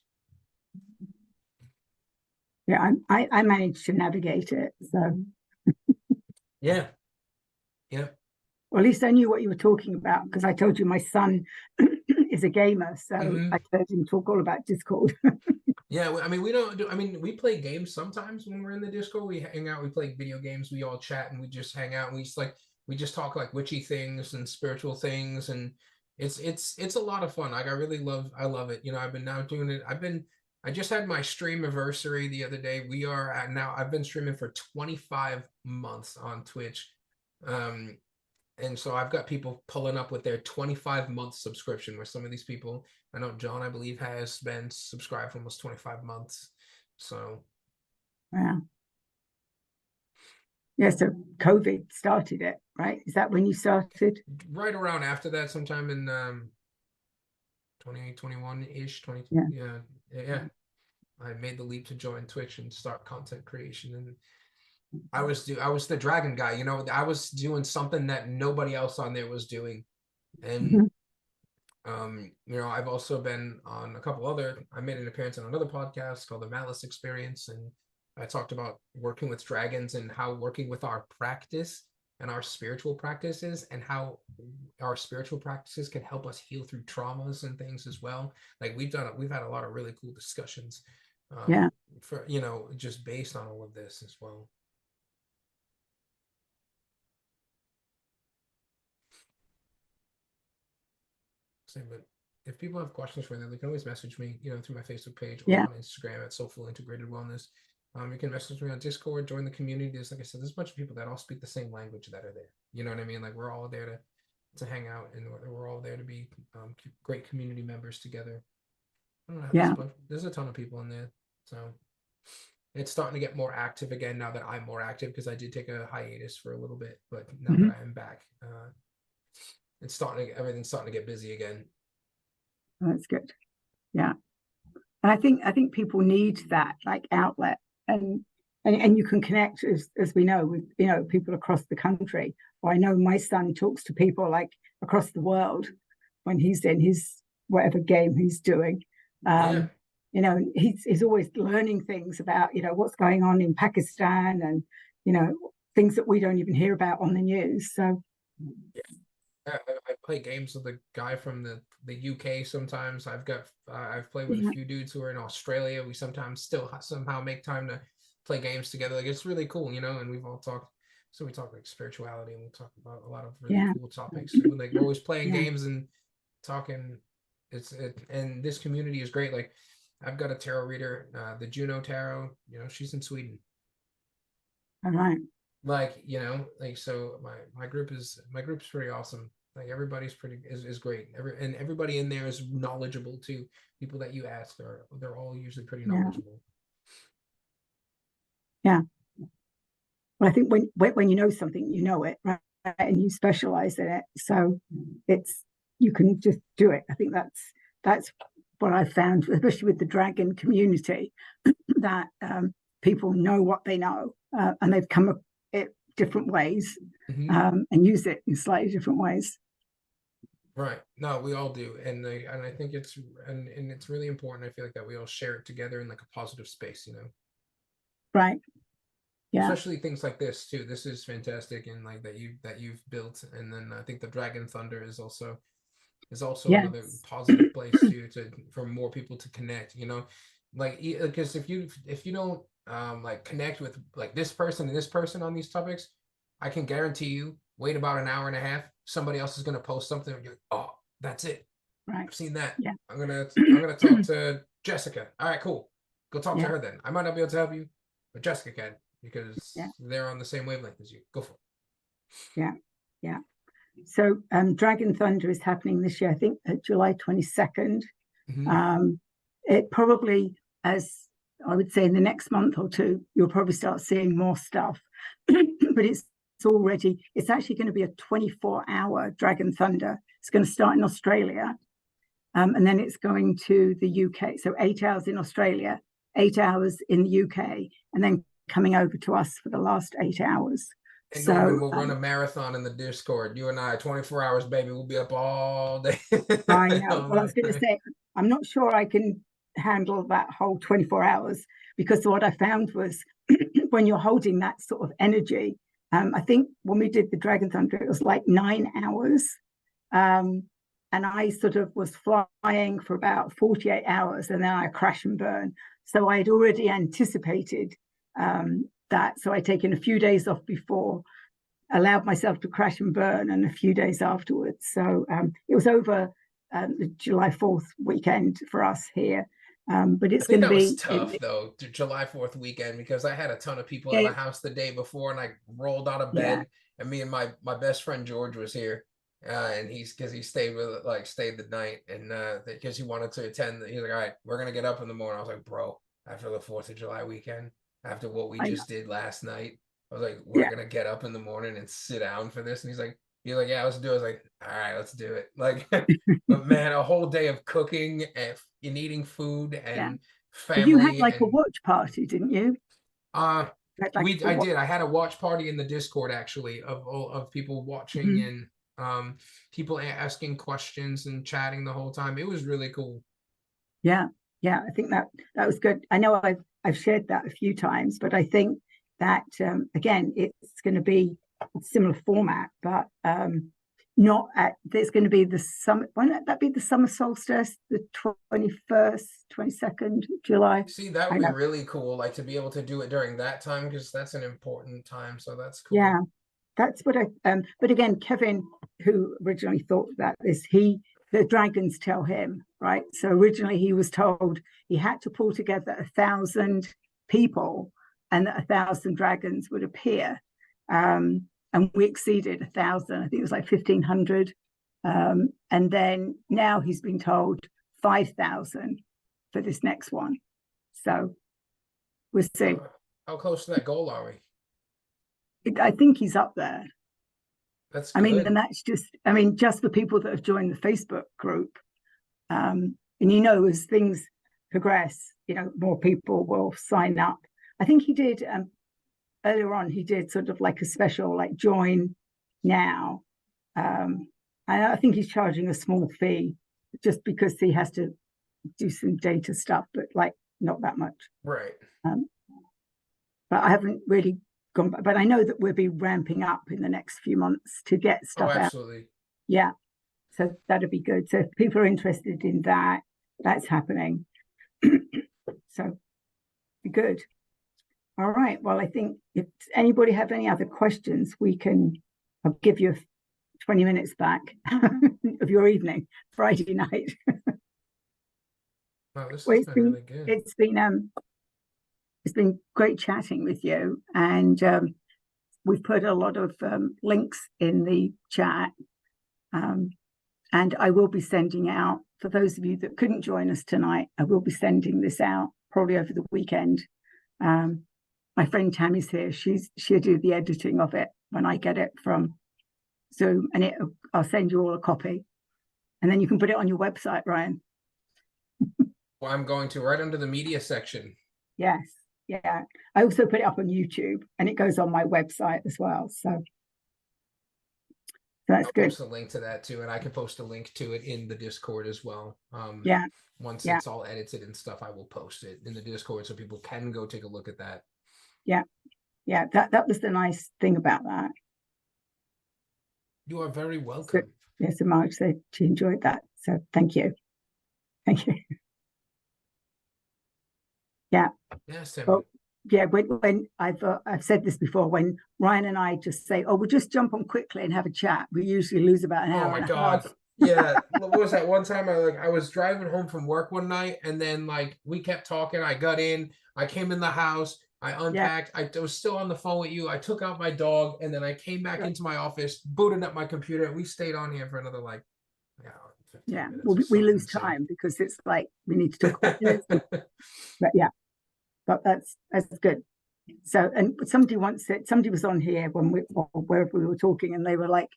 Yeah, I managed to navigate it. So yeah. Well, at least I knew what you were talking about, because I told you my son is a gamer, so I heard him talk all about Discord. Yeah, I mean, we play games sometimes when we're in the Discord. We hang out, we play video games, we all chat, and we just hang out, and we just talk like witchy things and spiritual things, and it's a lot of fun. Like, I love it. I've been now doing it. I just had my stream anniversary the other day. I've been streaming for 25 months on Twitch. And so I've got people pulling up with their 25-month subscription, where some of these people, I know John, I believe, has been subscribed for almost 25 months. So Wow. Yeah, so COVID started it, right? Is that when you started? right around after that, sometime in 2021-ish, 20, Yeah. yeah. I made the leap to join Twitch and start content creation, and I was the dragon guy, you know. I was doing something that nobody else on there was doing. And you know, I've also been on a couple other, I made an appearance on another podcast called the Malice Experience, and I talked about working with dragons and how working with our practice and our spiritual practices, and how our spiritual practices can help us heal through traumas and things as well. Like we've had a lot of really cool discussions, Yeah. for, you know, just based on all of this as well. Same, but if people have questions for them, they can always message me, you know, through my Facebook page or Yeah. on Instagram at Soulful Integrated Wellness. You can message me on Discord, join the community. There's, like I said, there's a bunch of people that all speak the same language that are there. You know what I mean? Like we're all there to hang out, and we're all there to be great community members together. I don't know. Yeah. There's a ton of people in there, so it's starting to get more active again now that I'm more active, because I did take a hiatus for a little bit, but now that I am back, everything's starting to get busy again. That's good. Yeah. And I think people need that like outlet, and you can connect, as we know, with, you know, people across the country. Or I know my son talks to people like across the world when he's in his whatever game he's doing. Yeah. You know, he's always learning things about, you know, what's going on in Pakistan, and, you know, things that we don't even hear about on the news. So Yeah. I play games with a guy from the UK sometimes. I've played with a few dudes who are in Australia. We sometimes still somehow make time to play games together. Like it's really cool, you know. And we've all talked. So we talk like spirituality, and we talk about a lot of really cool topics. Like we're always playing games and talking. And this community is great. Like I've got a tarot reader, the Juno Tarot. You know, she's in Sweden. all right. Like, you know, like, so my group's pretty awesome. Like everybody's is great. Everybody in there is knowledgeable too. People that you ask they're all usually pretty knowledgeable. Yeah. Well, I think when you know something, you know it, right? And you specialize in it, so you can just do it. I think that's what I found, especially with the dragon community, that people know what they know, and they've come up it different ways, and use it in slightly different ways. Right. No, we all do, and I think it's really important. I feel like that we all share it together in like a positive space, you know. Right. Yeah. Especially things like this too. This is fantastic, and like that you've built, and then I think the Dragon Thunder is also another positive place for more people to connect, you know. Like because if you don't like connect with like this person and this person on these topics, I can guarantee you wait about an hour and a half, somebody else is going to post something and you're like, oh, that's it, right, I've seen that. Yeah. I'm gonna talk to Jessica. All right, cool, go talk to her then. I might not be able to help you, but Jessica can, because they're on the same wavelength as you. Go for it. Yeah. So Dragon Thunder is happening this year, I think, July 22nd. It probably, as I would say, in the next month or two, you'll probably start seeing more stuff. But it's actually going to be a 24-hour Dragon Thunder. It's going to start in Australia, and then it's going to the UK. So 8 hours in Australia, 8 hours in the UK, and then coming over to us for the last 8 hours. And Norman will run a marathon in the Discord. You and I, 24 hours, baby. We'll be up all day. I know. Well, I was going to say, I'm not sure I can handle that whole 24 hours, because what I found was when you're holding that sort of energy, I think when we did the Dragon Thunder, it was like 9 hours. And I sort of was flying for about 48 hours, and then I crash and burn. So I had already anticipated that. So I'd taken a few days off before, allowed myself to crash and burn, and a few days afterwards. So it was over the July 4th weekend for us here. But it's going to be... was tough, though, July 4th weekend, because I had a ton of people at my house the day before, and I rolled out of bed, and me and my best friend George was here, and because he stayed stayed the night, and because he wanted to attend. He's like, all right, we're gonna get up in the morning. I was like, bro, after the 4th of July weekend, after what we just did last night, I was like, we're gonna get up in the morning and sit down for this. And he's like, yeah, let's do it. I was like, all right, let's do it. Like, but man, a whole day of cooking and eating food and family. You had like and a watch party, didn't you? I Like did. I had a watch party in the Discord actually of people watching and people asking questions and chatting the whole time. It was really cool. Yeah, I think that was good. I know I've shared that a few times, but I think that again, it's going to be a similar format, but not at. There's going to be the summer. Why not that be the summer solstice, the 21st, 22nd July? See, that would be really cool, like to be able to do it during that time because that's an important time. So that's cool. Yeah, that's what I. But again, Kevin, who originally thought about this, the dragons tell him, right? So originally he was told he had to pull together 1,000 people and that 1,000 dragons would appear. And we exceeded 1,000. I think it was like 1,500. And then now he's been told 5,000 for this next one. So we'll see. How close to that goal are we? I think he's up there. That's good. I mean, and that's just for people that have joined the Facebook group. And as things progress, more people will sign up. I think he did earlier on. He did sort of like a special, like join now. And I think he's charging a small fee just because he has to do some data stuff, but like not that much. Right. But I haven't really gone, but I know that we'll be ramping up in the next few months to get stuff absolutely. out. Yeah. So that'll be good. So if people are interested in that, that's happening. So be good. All right. Well, I think if anybody have any other questions, I'll give you 20 minutes back of your evening, Friday night. Wow, this has been really good. It's been great chatting with you, and we've put a lot of links in the chat, and I will be sending out, for those of you that couldn't join us tonight, I will be sending this out probably over the weekend. My friend Tammy's here. She'll do the editing of it when I get it from Zoom, and I'll send you all a copy, and then you can put it on your website, Ryan. Well, I'm going to right under the media section. Yes. Yeah, I also put it up on YouTube, and it goes on my website as well. So that's good. I'll post a link to that too, and I can post a link to it in the Discord as well. Once it's all edited and stuff, I will post it in the Discord so people can go take a look at that. Yeah. That was the nice thing about that. You are very welcome. So Marge said she enjoyed that. So thank you. Yeah. Yes. Well, yeah. When I've said this before, when Ryan and I just say, "Oh, we'll just jump on quickly and have a chat," we usually lose about an hour. Oh my God! Yeah. What was that one time? I was driving home from work one night, and then we kept talking. I got in. I came in the house. I unpacked. I was still on the phone with you. I took out my dog, and then I came back into my office, booted up my computer, and we stayed on here for another well, we lose time because it's like we need to talk about this. But yeah. But that's good. So, and somebody was on here wherever we were talking, and they were like,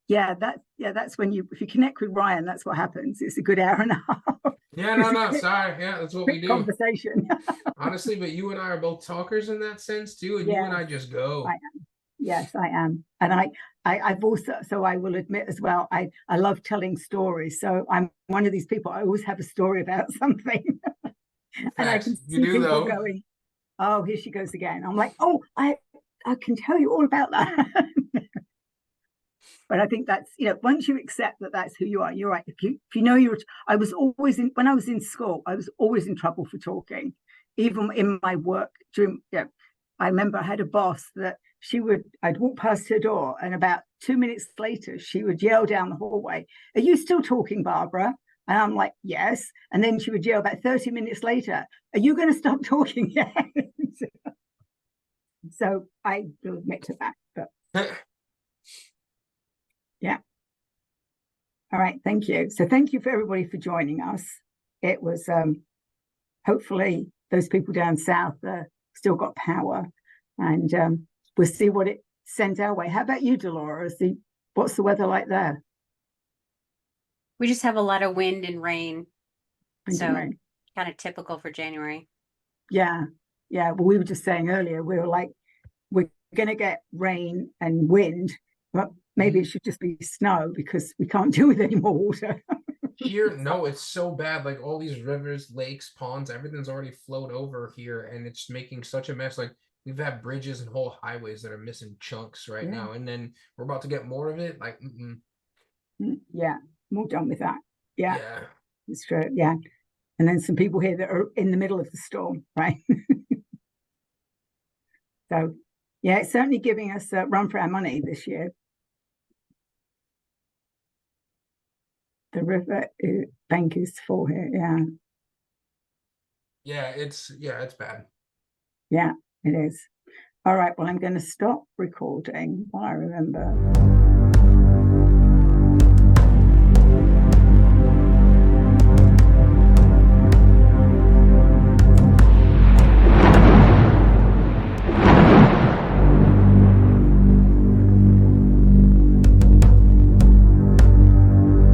that's when if you connect with Ryan, that's what happens. It's a good hour and a half. Yeah, no, sorry. Yeah, that's what we do. Conversation. Honestly, but you and I are both talkers in that sense too, and you and I just go. I am. Yes, I am. And I've also, so I will admit as well, I love telling stories. So I'm one of these people, I always have a story about something. And I can see people going, "Oh, here she goes again." I'm like, "Oh, I can tell you all about that." But I think that's, once you accept that that's who you are, you're right. If you know I was always when I was in school, I was always in trouble for talking, even in my work. I remember I had a boss that I'd walk past her door, and about 2 minutes later, she would yell down the hallway, "Are you still talking, Barbara?" And I'm like, "Yes." And then she would yell about 30 minutes later, "Are you going to stop talking yet?" So I will admit to that. But All right, thank you. So thank you for everybody for joining us. It was hopefully those people down south still got power, and we'll see what it sends our way. How about you, Dolores? What's the weather like there? We just have a lot of wind and rain. Wind and rain. Kind of typical for January. Yeah. Well, we were just saying earlier, we were like, we're going to get rain and wind, but maybe it should just be snow because we can't deal with any more water. Here, no, it's so bad. Like all these rivers, lakes, ponds, everything's already flowed over here, and it's making such a mess. Like we've had bridges and whole highways that are missing chunks right now, and then we're about to get more of it. Like, yeah, I'm all done with that. Yeah, yeah, it's true. Yeah, and then some people here that are in the middle of the storm, right? So, yeah, it's certainly giving us a run for our money this year. The river bank is full here. it's bad. Yeah, it is. All right, well, I'm going to stop recording while I remember.